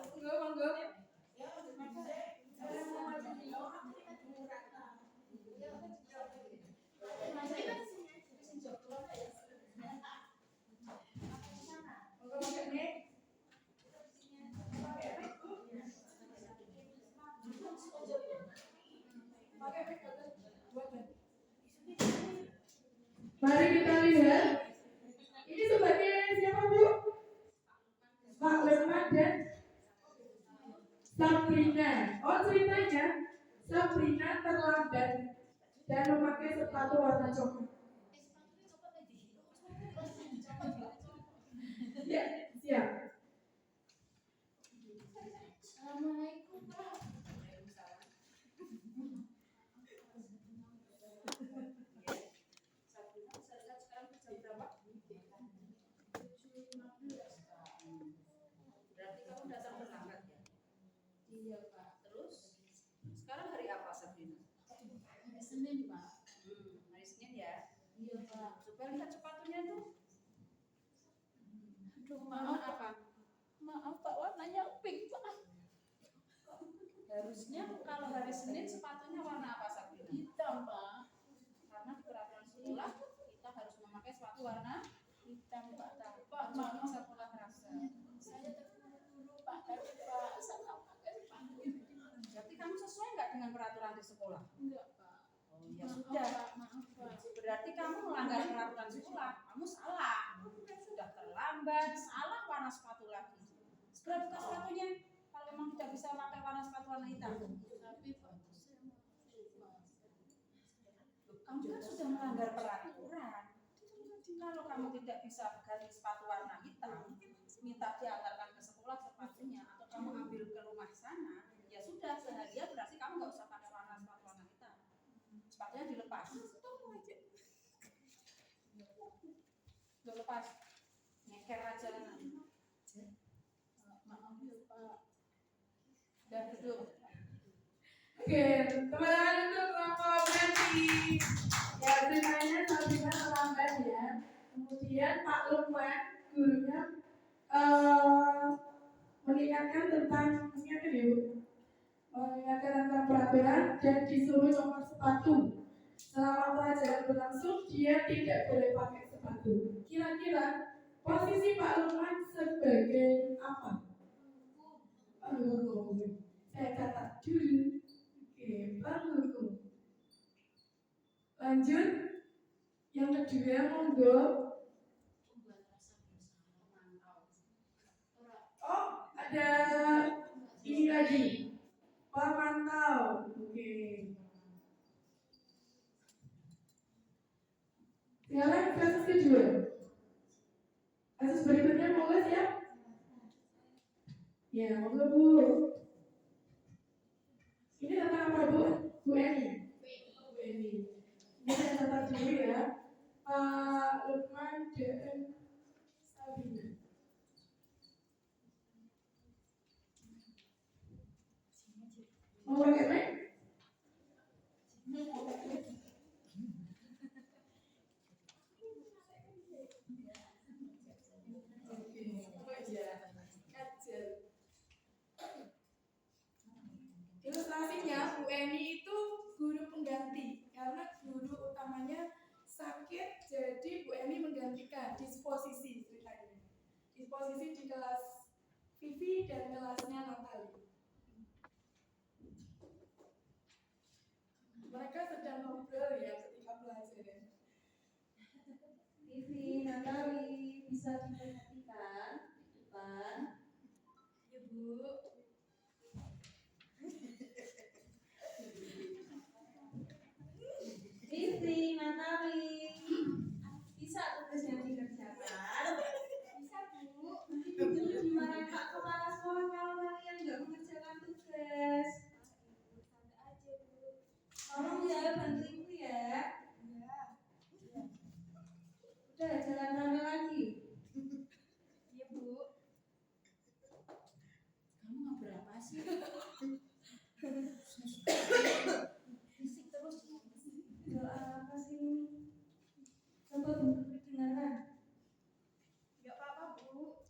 Sabrina. Oh ceritanya, Sabrina terlambat dan memakai sepatu warna coklat. Ya, siap. Assalamualaikum Pak. Berarti kamu datang terlambat ya? Iya Pak. Terus sekarang hari apa Sabrina? Hari Senin Pak. Hari Senin ya? Iya Pak. Coba lihat sepatunya tuh. Aduh Warna maaf apa? Maaf Pak, warnanya pink Pak. Harusnya kalau hari Senin sepatunya warna apa Sabrina? Hitam Pak. Karena di peraturan sekolah kita harus memakai sepatu warna Hitam Pak. Pak, maaf sekolah rasa. Saya terburu-buru Pak, tapi Pak salah pakai sepatu ini. Berarti kamu sesuai nggak dengan peraturan di sekolah? Enggak Pak. Oh ya Maaf, sudah. Pak. Maaf Pak. Berarti kamu melanggar peraturan sekolah. Kamu salah. Sudah terlambat, salah warna sepatu lagi. Segera buka sepatunya. Kalau memang tidak bisa pakai warna sepatu warna hitam. Tapi Pak, saya mau Pak. Kamu kan sudah melanggar peraturan. Kalau kamu tidak bisa ganti sepatu warna hitam, minta diantarkan ke sekolah sepatunya, atau kamu ambil ke rumah sana, ya sudah seharian berarti kamu nggak usah pakai warna sepatu warna hitam. Sepatunya dilepas. Udah lepas. Nyeker aja. Maaf ya Pak. Dan duduk. Oke, tepuk tangan untuk kelompok Berarti. Ya, ceritanya Sabrina terlambat ya. Kemudian Pak Lukman, gurunya mengingatkan tentang peraturan dan disuruh copot sepatu. Selama pelajaran berlangsung, dia tidak boleh pakai sepatu. Kira-kira posisi Pak Lukman sebagai apa? Saya catat dulu. Oke, Pak. Lanjut. Yang kedua, monggo. Oh, ada ini lagi. Pemantau. Oke. Sekarang kasus kedua. Kasus berikutnya monggo siap? Ya, monggo Bu. Ini tentang apa Bu? Bu Eni. Bu Eni. Ini saya catat dulu ya. Pak Lukman dan Sabrina. Mau pakai mic? Ilustrasinya Bu Eni itu guru pengganti karena guru utamanya sakit, jadi Bu Eni menggantikan disposisi ceritanya. Disposisi di kelas Vivi dan kelasnya Natali. Mereka sedang ngobrol ya ketika pelajaran. Vivi, Natali, bisa diperhatikan di depan. Ya Bu. Vivi, Natali, bisa tugasnya dikerjakan? Bisa Bu. Gimana Kak Kepala Sekolah kalau kalian nggak mengerjakan tugas? Santai aja Bu. Tolong ya bantu ibu ya. Iya. Udah jalan rame lagi. Iya Bu. Kamu ngobrol apa sih? Bisik terus. Doa apa sih? Coba Bu dengarkan. Enggak apa-apa Bu.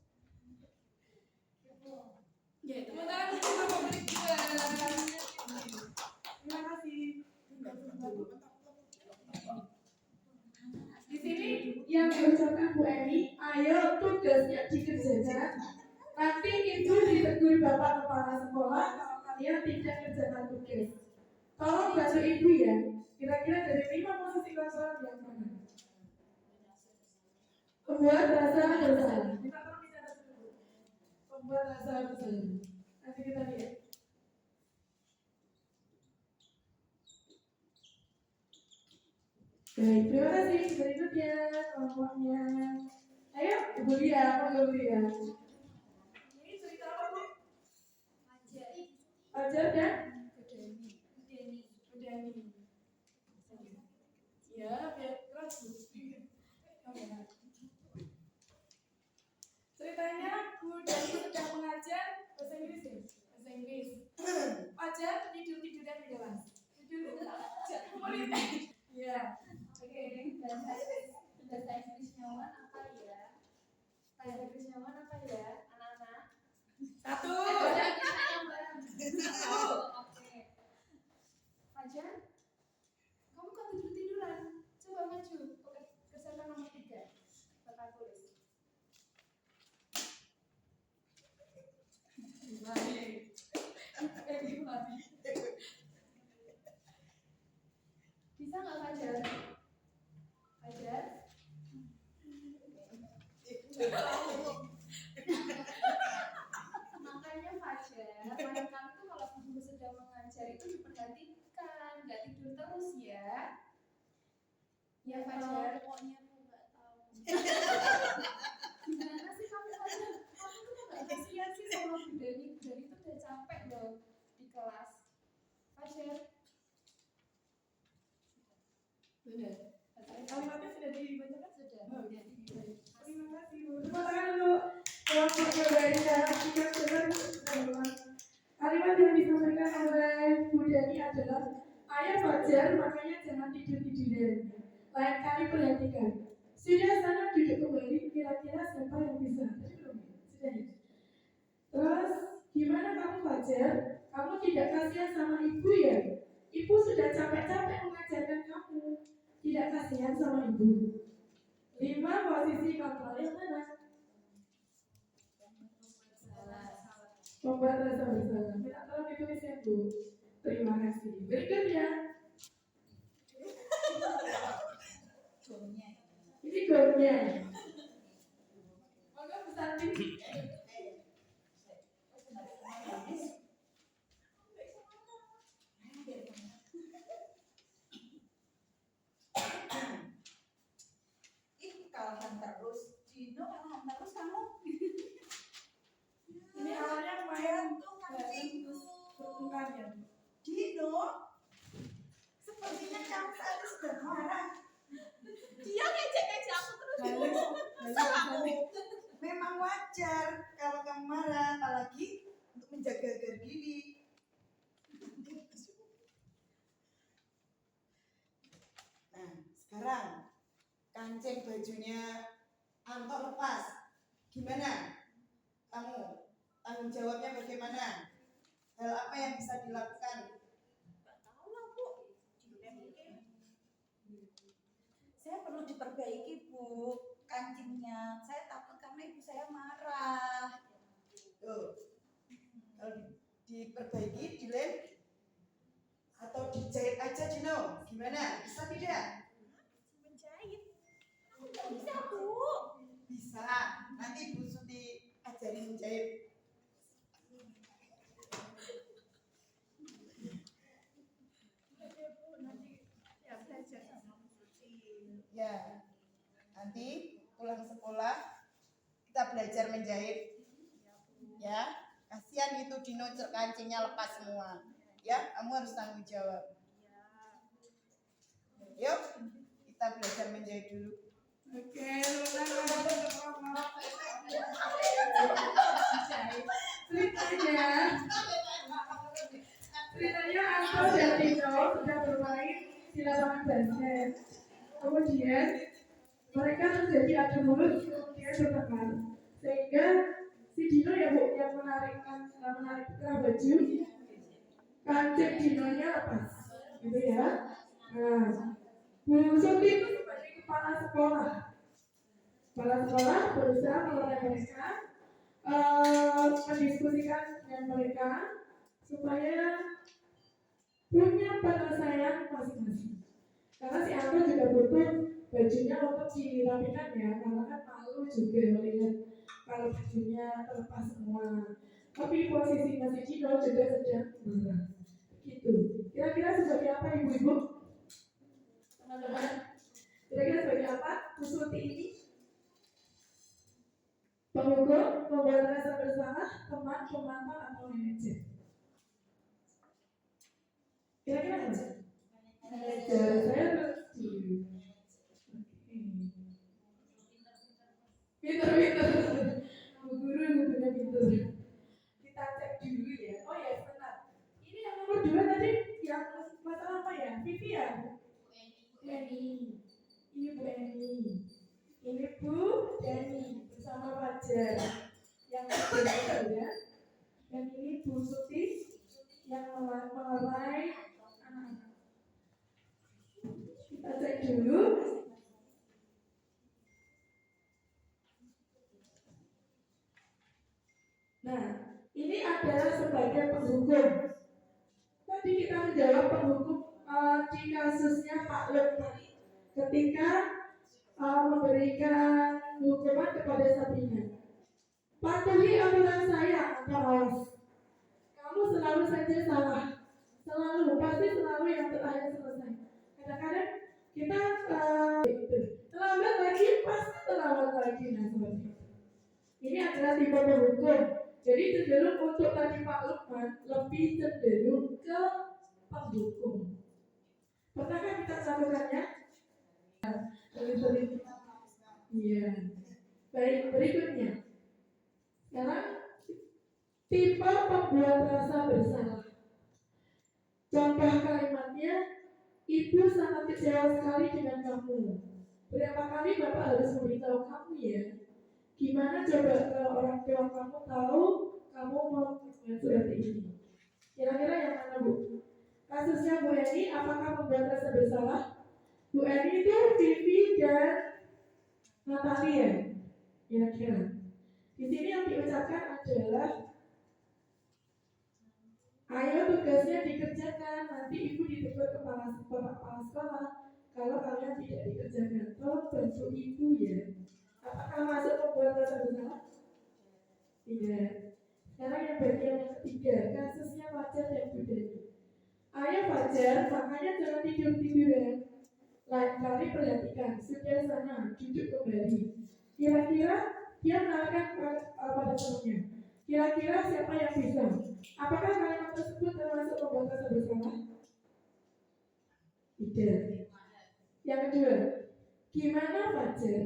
Ya Bu. Ya, teman tangan untuk kelompok berikutnya. Terima kasih. Di sini yang diucapkan Bu Eni, ayo tugasnya dikerjakan. Nanti ibu ditegur bapak kepala sekolah kalau kalian tidak kerjakan tugas. Tolong bantu ibu ya. Kira-kira dari 5 posisi kosong yang mana? Pembuat rasa bersalah. Kita tolong dicatat dulu. Pembuat rasa bersalah. Nanti kita lihat. Baik, terima kasih. Berikutnya kelompoknya. Ayo, Ibu Lia, apa Ibu Lia? Ini cerita apa Bu? Ajar dan Udani. Ya, biar keras Bu. Ceritanya Bu Dani sedang mengajar bahasa Inggris ya? Bahasa Inggris. Ajar tidur-tiduran di kelas. Tidur murid. Iya. Oke. Bahasa Inggrisnya Wan apa ya? Bahasa Inggrisnya Wan apa ya? Anak-anak. Satu. Oke. Fajar, kamu kok tidur-tiduran? Coba maju ke sana nomor 3. Bapak tulis. Bisa nggak Fajar? Fajar? Makanya Fajar, lain kali tuh kalau guru sedang mengajar itu diperhatikan, nggak tidur terus ya. Ya Fajar. Pokoknya aku nggak tahu. Gimana sih kamu Fajar? Kamu tuh nggak kasihan sih sama Bu Dani. Bu Dani tuh udah capek loh di kelas. Fajar. Benar. Kalimatnya sudah dibacakan? Sudah. Oh, ya. Terima kasih Bu. Tepuk tangan dulu. Kelompoknya dari dalam tiga kalimat yang disampaikan oleh Bu Dani adalah ayah Fajar, makanya jangan tidur-tiduran. Lain kali perhatikan. Sudah sana duduk kembali, kira-kira siapa yang bisa? Tadi belum ya? Sudah ya? Terus, gimana kamu Fajar? Kamu tidak kasihan sama ibu ya? Ibu sudah capek-capek mengajarkan kamu. Tidak kasihan sama ibu. 5. Posisi kontrol yang mana? Membuat rasa bersalah. Minta tolong ditulisnya Bu. Terima kasih. Berikutnya. Ini gornya. Moga Bu Santi. Kalahan terus, Dino kalahan terus kamu. Ini awalnya main Jantung bertengkar ya. Dino, sepertinya kamu saat ini sudah marah. Dia ngejek-ngejek aku terus. Kamu memang wajar kalau kamu marah, apalagi untuk menjaga harga diri. Nah, sekarang kancing bajunya Anto lepas. Gimana? Kamu tanggung jawabnya bagaimana? Hal apa yang bisa dilakukan? Nggak tahu lah Bu. Saya perlu diperbaiki Bu, kancingnya. Saya takut karena ibu saya marah. Tuh, kalau diperbaiki, dilem atau dijahit aja Dino. Gimana? Bisa tidak? Menjahit. Aku nggak bisa Bu. Bisa. Nanti Bu Suti ajarin menjahit. Ya, nanti pulang sekolah kita belajar menjahit. Ya, kasihan itu Dino kancingnya lepas semua. Ya, kamu harus tanggung jawab. Yuk, kita belajar menjahit dulu. Oke, ceritanya Anto dan Dino sudah bermain di lapangan basket. Kemudian mereka terjadi adu mulut, kemudian bertengkar. Sehingga si Dino ya Bu yang menarik kerah baju, kancing Dinonya lepas, gitu ya. Nah, Bu Suti itu sebagai kepala sekolah berusaha melawan mereka, mendiskusikan dengan mereka supaya punya penyelesaian masing-masing. Karena si Anto juga butuh bajunya untuk dirapikan ya, karena kan malu juga melihat kalau bajunya terlepas semua. Tapi posisinya si Cino juga sedang marah. Gitu. Kira-kira seperti apa ibu-ibu? Teman-teman? Kira-kira sebagai apa? Bu Suti ini penghukum, pembuat rasa bersalah, teman, pemantau, atau manajer. Kira-kira apa? Manajer. Saya setuju. Pinter. Bu guru gurunya pinter. Kita cek dulu ya. Oh ya, benar. Ini yang nomor 2 tadi yang masalah apa ya? Vivi ya? Bu Eni. Ini Bu Eni. Ini Bu Deni bersama Fajar yang berbeda ya. Dan ini Bu Suti yang melerai anak-anak. Kita cek dulu. Nah, ini adalah sebagai penghukum. Tadi kita menjawab penghukum di kasusnya Pak Lukman ketika memberikan hukuman kepada Sabrina. Patuhi aturan saya, awas. Kamu selalu saja salah, pasti selalu yang terakhir selesai. Kadang-kadang kita terlambat lagi, pasti terlambat lagi. Nah, seperti itu. Ini adalah tipe penghukum. Jadi cenderung untuk tadi Pak Lukman lebih cenderung ke penghukum. Pernahkah kita melakukannya? Iya. Baik, berikutnya. Sekarang tipe pembuat rasa bersalah. Contoh kalimatnya, ibu sangat kecewa sekali dengan kamu. Berapa kali Bapak harus memberitahu kamu ya? Gimana coba kalau orang tua kamu tahu kamu mau seperti ini? Kira-kira yang mana Bu? Kasusnya Bu Eni, apakah membuat rasa bersalah? Bu Eni itu Vivi dan Natalia. Kira-kira. Di sini yang diucapkan adalah, ayo tugasnya dikerjakan, nanti ibu ditegur kepala sekolah kalau kalian tidak dikerjakan. Tolong bantu ibu ya. Apakah masuk membuat rasa bersalah? Tidak. Sekarang yang bagian yang ketiga, kasusnya Fajar dan Bu Deni. Ayo Fajar, makanya jangan tidur-tiduran. Lain kali perhatikan, sudah sana, duduk kembali. Kira-kira dia menawarkan pada temannya. Kira-kira siapa yang bisa? Apakah kalimat tersebut termasuk membuat rasa bersalah? Tidak. Yang kedua, gimana Fajar?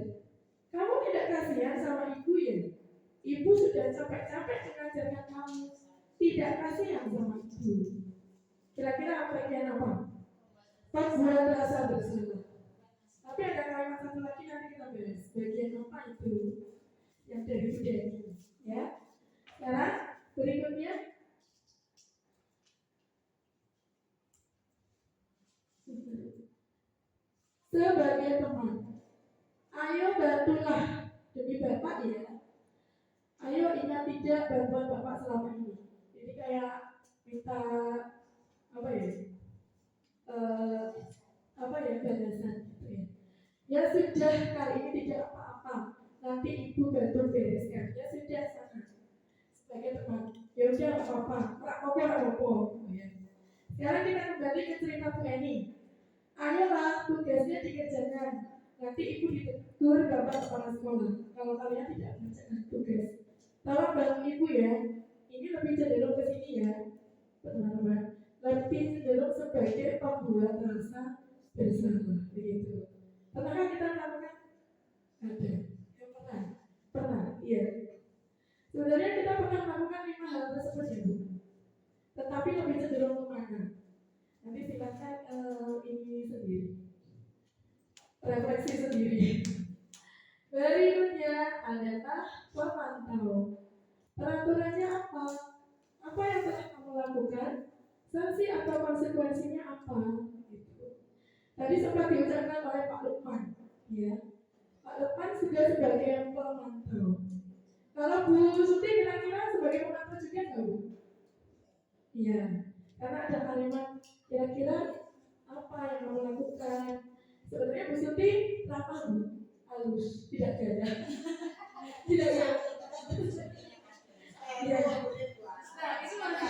Kamu tidak kasihan sama ibu ya? Ibu sudah capek-capek mengajarkan kamu. Tidak kasihan sama ibu. Kira-kira bagian apa? Pembuat rasa bersalah. Tapi ada kalimat satu lagi nanti kita bahas. Bagian apa itu? Yang dari Bu Deni. Ya. Sekarang berikutnya. Sebagai teman, ayo bantulah demi Bapak ya. Ayo ingat tidak bantuan Bapak selama ini. Jadi kayak minta apa ya? Balasan gitu ya. Ya sudah, kali ini tidak apa-apa. Nanti ibu bantu bereskan. Ya sudah sana. Sebagai teman, ya udah apa-apa. Apa-apa. Sekarang kita kembali ke cerita Bu Eni. Ayolah, tugasnya dikerjakan. Nanti ibu ditegur Bapak kepala sekolah kalau kalian tidak mengerjakan tugas. Tolong bantu ibu ya. Ini lebih cenderung ke sini ya, teman-teman. Lebih cenderung sebagai pembuat rasa bersalah, begitu. Pernahkah kita melakukan? Ada. Yang pernah. Iya. Sebenarnya kita pernah melakukan 5 hal tersebut ya Bu. Tetapi lebih cenderung kemana? Nanti silakan ini sendiri, refleksi sendiri. Berikutnya adalah pemantau. Peraturannya apa? Apa yang telah kamu lakukan? Sanksi atau konsekuensinya apa? Gitu. Tadi sempat diucapkan oleh Pak Lukman, ya. Pak Lukman sudah sebagai pemantau. Kalau Bu Suti kira-kira sebagai pemantau juga nggak Bu? Iya. Karena ada kalimat kira-kira apa yang kamu lakukan. Sebenarnya Bu Suti ramah Bu, halus, tidak gada. Tidak gada. Iya. Nah, itu mana?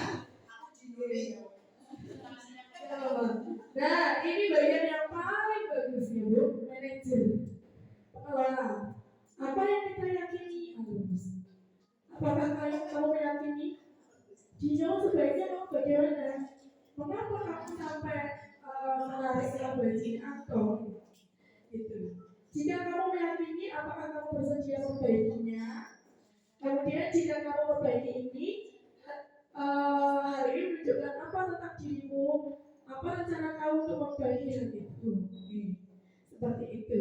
Nah, ini bagian yang paling bagus ya Bu, manajer. Apakah kamu meyakini? Dino sebaiknya kamu bagaimana? Mengapa kamu sampai menarik kolaborasi aktor? Gitu. Jika kamu meyakini, apakah kamu bersedia memperbaikinya? Kemudian jika kamu memperbaiki ini, hal ini menunjukkan apa tentang dirimu? Apa rencana kamu untuk memperbaiki hal itu? Seperti itu.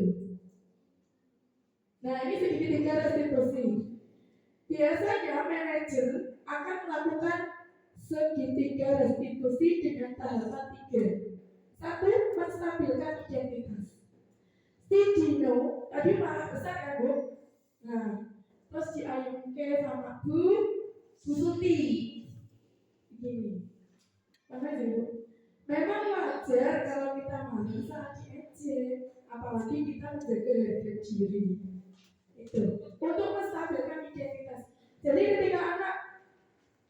Nah, ini segitiga restitusi. Biasanya manajer akan melakukan segitiga restitusi dengan tahapan 3. 1. Menstabilkan identitas. Si Dino tadi marah besar kan Bu? Nah, terus diayunke sama Bu Suti. Begini. Apa sih Bu? Memang wajar kalau kita marah saat diejek, apalagi kita menjaga harga diri. Itu untuk menstabilkan identitas. Jadi ketika anak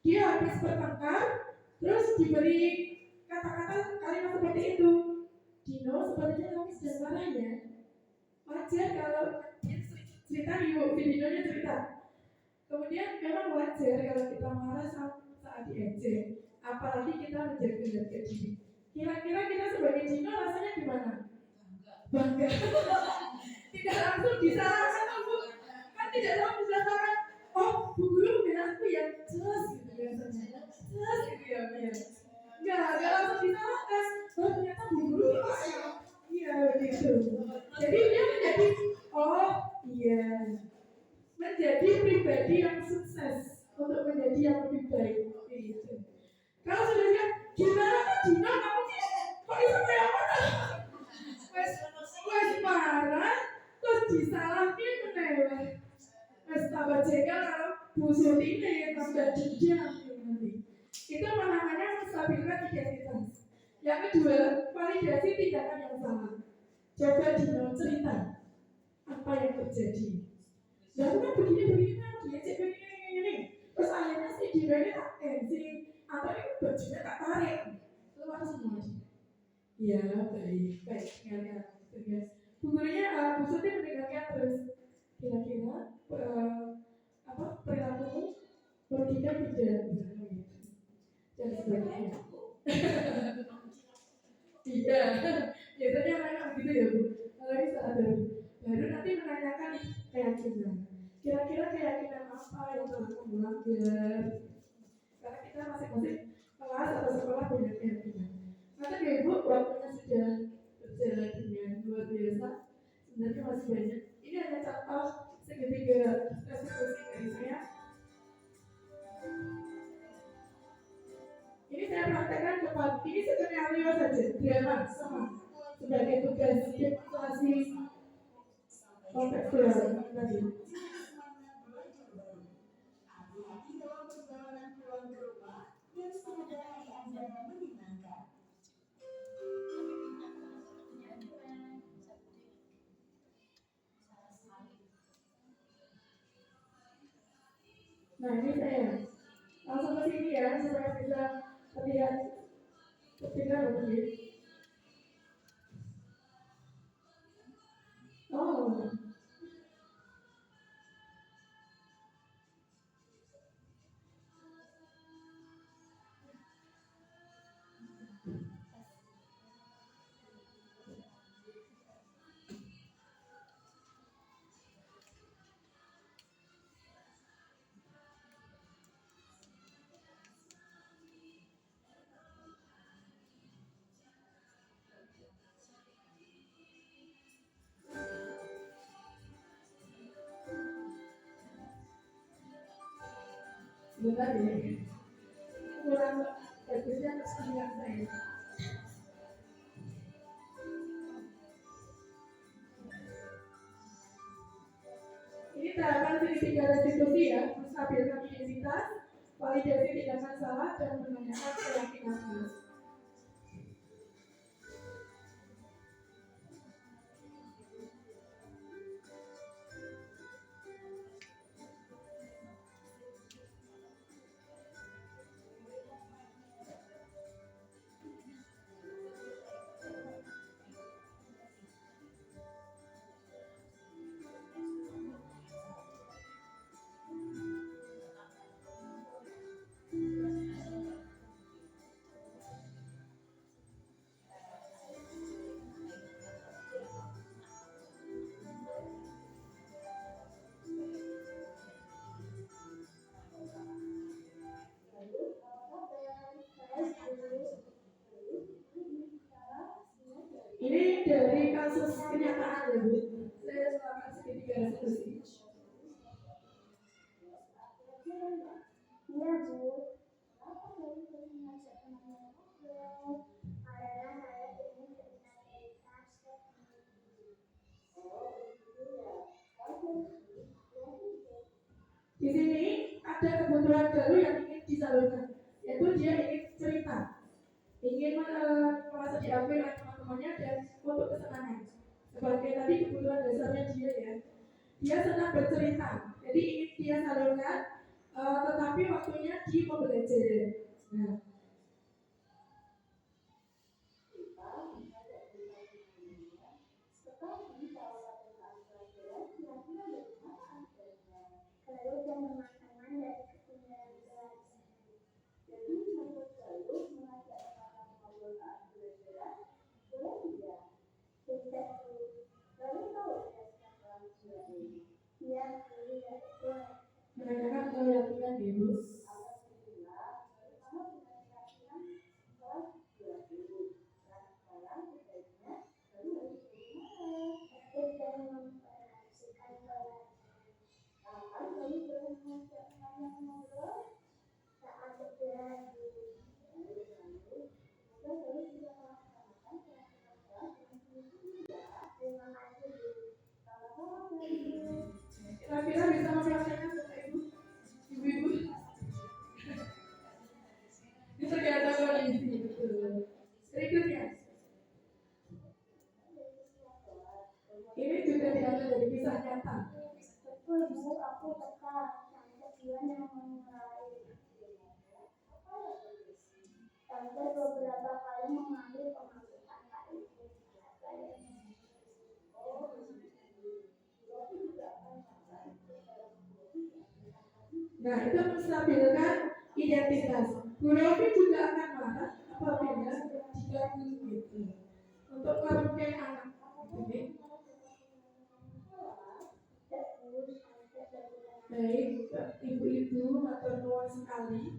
dia habis bertengkar, terus diberi kata-kata kalimat seperti itu, Dino sepertinya kamu sedang marah ya. Wajar kalau dia cerita ibu, videonya cerita. Kemudian memang wajar kalau kita marah saat diejek, apalagi kita menjaga harga diri. Kira-kira kita sebagai Dino rasanya gimana? Bangga. Tidak langsung disalahkan Bu. Kan tidak langsung disalahkan. Oh, Bu Guru membela aku ya. Jelas gitu biasanya. Jelas gitu ya. Enggak langsung disalahkan. Oh, ternyata Bu Guru ya. Iya begitu. Jadi dia menjadi menjadi pribadi yang sukses untuk menjadi yang lebih baik. Gitu. Kalau sudah lihat gimana Dino kamu kok bisa kayak mana? Wes marah terus disalahin meneweh. Wes tambah jegal kalau Bu Suti ini tambah dendam nanti. Itu namanya menstabilkan identitas. Yang kedua, validasi tindakan yang salah. Coba Dino cerita apa yang terjadi. Lalu kan begini kan diajak begini. Terus akhirnya si Dino ini si apa ini bajunya tak tarik. Keluar semua. Ya baik. Bu gurunya Bu Suti mendengarkan terus. Kira-kira perilakumu merugikan tidak? Dan sebagainya. Iya, biasanya anak begitu ya Bu. Kalau ini salah baru nanti menanyakan keyakinan. Kira-kira keyakinan apa yang telah kamu melanggar? Karena kita masing-masing kelas atau sekolah punya keyakinan. Maka ya Bu, waktunya sudah berjalan dengan luar biasa. Sebenarnya masih banyak. Ini hanya contoh segitiga restitusi dari saya. Ini saya praktekkan cepat. Ini skenario saja, drama sama sebagai tugas demonstrasi kontekstual tadi. Nah ini saya langsung ke sini ya supaya bisa terlihat ketika begini. Oh. Sebentar ya, kurang bagusnya kesalahan saya. Ini tahapan segitiga restitusi ya, menstabilkan identitas, validasi tindakan salah, dan menanyakan keyakinan. kasus kenyataan ya Bu. Saya selama segitiga resolusi. Iya Bu, aku baru mengajak teman-teman ngobrol karena saya ingin cerita-cerita Di sini ada kebutuhan baru yang ingin disalurkan, yaitu dia ingin cerita, ingin merasa diakui oleh teman-temannya dan untuk kesenangan. Sebagai tadi kebutuhan dasarnya dia ya, dia senang bercerita, jadi ingin dia salurkan, tetapi waktunya di pembelajaran. Nah, baru dan teman-teman dari ketinggalan belajar. Jadi menurut Galuh mengajak teman-teman ngobrol saat belajar, boleh tidak? Bisa Bu. Lalu tahu ya sekarang belajar? Iya Bu, ya betul. menanyakan keyakinan dulu. Alhamdulillah, terutama dengan keyakinan kelas 20. Nah sekarang sebaiknya baru harus bagaimana? Aktif dan memperhatikan pelajaran. Kapan baru boleh mengajak teman-teman ngobrol? Saat istirahat dulu. Semoga baru bisa melaksanakan kelas kelas dengan sungguh-sungguh ya. Terima kasih Bu. Sama-sama Bu. Kira-kira bisa mempraktekkan Bapak Ibu, Ibu-ibu. Ini tergantung kondisi, betul. Berikutnya, ini juga diambil dari kisah nyata. Betul Bu, aku peka sampai bulan yang memulai. Sampai beberapa kali mengambil pemasukan Pak Ibu. Nah, itu menstabilkan identitas. Bu Rofi juga akan marah apabila diganggu gitu. Untuk merugikan anak. Oke. Baik, ibu-ibu, matur nuwun sekali.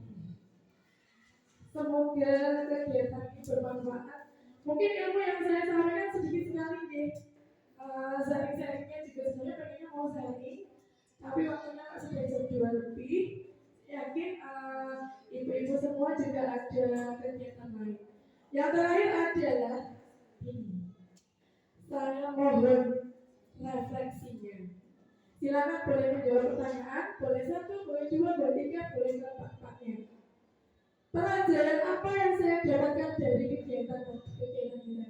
Semoga kegiatan ini bermanfaat. Mungkin ilmu yang saya sampaikan sedikit sekali nih. Sharing-sharingnya juga sebenarnya pengennya mau sharing, tapi waktunya sudah jam 2 lebih. Yakin ibu-ibu semua juga ada kegiatan lain. Yang terakhir adalah ini. Saya mohon refleksinya. Silakan boleh menjawab pertanyaan, boleh 1, boleh 2, boleh 3, boleh 4-4-nya. Pelajaran apa yang saya dapatkan dari kegiatan ini?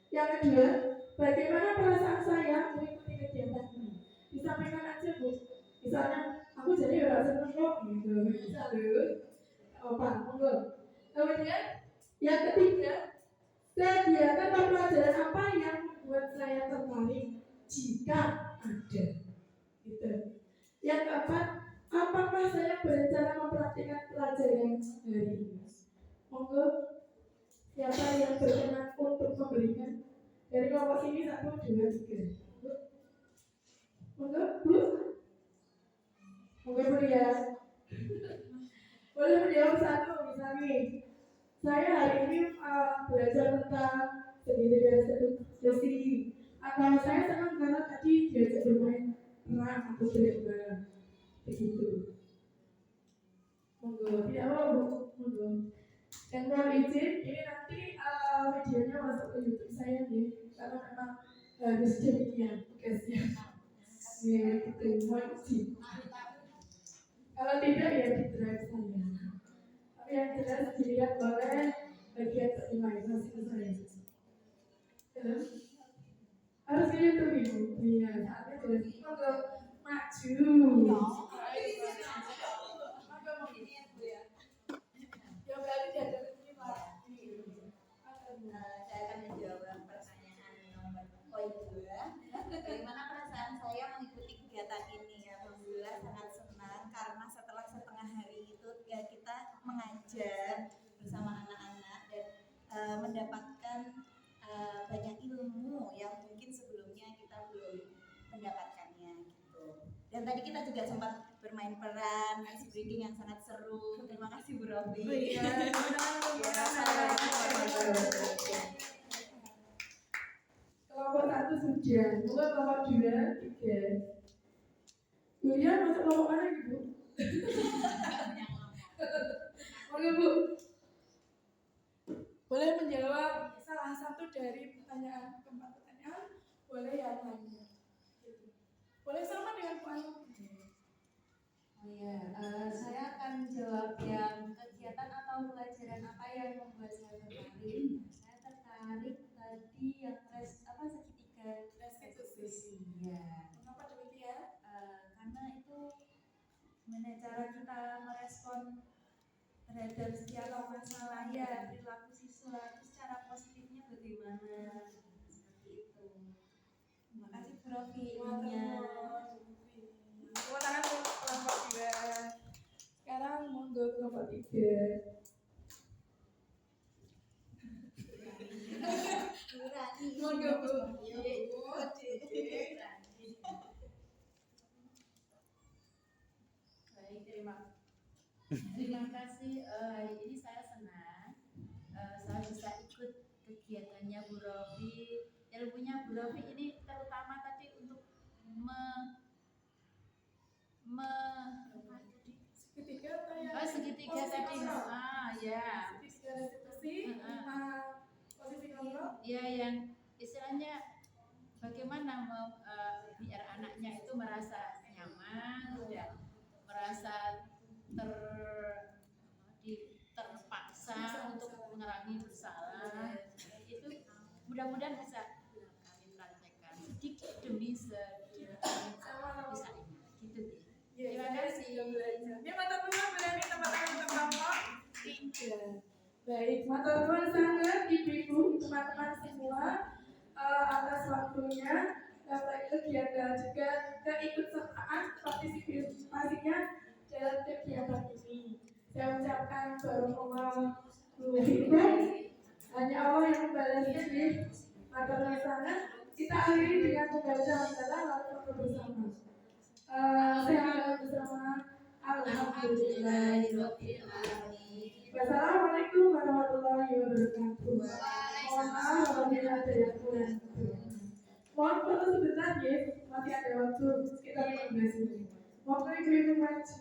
Yang kedua, bagaimana perasaan saya mengikuti kegiatan ini? Disampaikan aja Bu. Misalnya, aku jadi orang seneng kok gitu. Bisa dulu. Apa? Monggo. Kemudian, yang ketiga, kegiatan atau pelajaran apa yang membuat saya tertarik jika ada? Gitu. Yang keempat, apakah saya berencana mempraktikkan pelajaran hari ini? Monggo, siapa yang berkenan untuk memberikan? Dari kelompok sini 1, 2, 3. Monggo, Bu. Monggo Bu ya. Boleh menjawab 1 misalnya. Saya hari ini belajar tentang segitiga resolusi. Atau saya senang karena tadi diajak bermain perang atau berlomba. Begitu. Monggo, tidak apa Bu. Monggo. Dan mohon izin, ini nanti videonya masuk ke YouTube saya nih, karena memang harus demikian tugasnya. Ya, gitu. Mohon izin. Kalau tidak ya di drive saya. Tapi yang jelas dilihat oleh bagian terima masih saya. Harus ke YouTube Ibu. Iya, saatnya jelas. Monggo maju. Saya akan menjawab pertanyaan nomor poin 2. Bagaimana perasaan saya mengikuti kegiatan ini? Alhamdulillah sangat senang karena setelah setengah hari itu ya kita mengajar bersama anak-anak dan mendapatkan banyak ilmu yang mungkin sebelumnya kita belum mendapatkannya gitu. Dan tadi kita juga sempat bermain peran, ice breaking yang sangat seru. Terima kasih Bu Rofi. Kemudian kelompok 2, 3. Kuliah masuk kelompok mana Ibu? Oke Bu, boleh menjawab salah satu dari keempat pertanyaan, boleh yang lainnya. Boleh sama dengan Bu Anu. Oh ya, saya akan jawab yang kegiatan atau pelajaran apa yang membuat saya tertarik. Saya tertarik tadi yang segitiga restitusi. Ya. Kenapa demikian? Karena itu gimana cara kita merespon terhadap setiap masalah ya, perilaku siswa itu secara positifnya bagaimana, seperti itu. Terima kasih Bu Rofi ilmunya. Tepuk tangan untuk kelompok 2. Sekarang monggo kelompok 3. Monggo Bu. Baik, terima kasih. Hari ini saya senang saya bisa ikut kegiatannya Bu Rofi. Ilmunya Bu Rofi ini terutama tadi untuk segitiga tadi. Ya. Segitiga restitusi, 5 posisi kelompok. Ya, yang istilahnya bagaimana biar anaknya itu merasa nyaman dan merasa terpaksa untuk mengurangi bersalah. Itu mudah-mudahan bisa kami praktekkan sedikit demi sedikit bisa gitu. Terima kasih. Ini mata tuan berani teman-teman kelompok 3. Baik, mata tuan sangat ibu-ibu, teman-teman semua atas waktunya, kegiatan juga keikutsertaan partisipasinya dalam kegiatan ini. Saya ucapkan barakallahu fiikum. Hanya Allah yang membalasnya di mata tuan sangat. Kita akhiri dengan membaca hamdalah lalu bersama. Saya bersama Alhamdulillahirabbil alamin. Wassalamualaikum warahmatullahi wabarakatuh. Mohon maaf apabila ada yang kurang. Mohon foto sebentar ya, masih ada waktu sekitar 15 menit. Mohon ibu-ibu maju.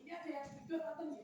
Ini ada yang duduk atau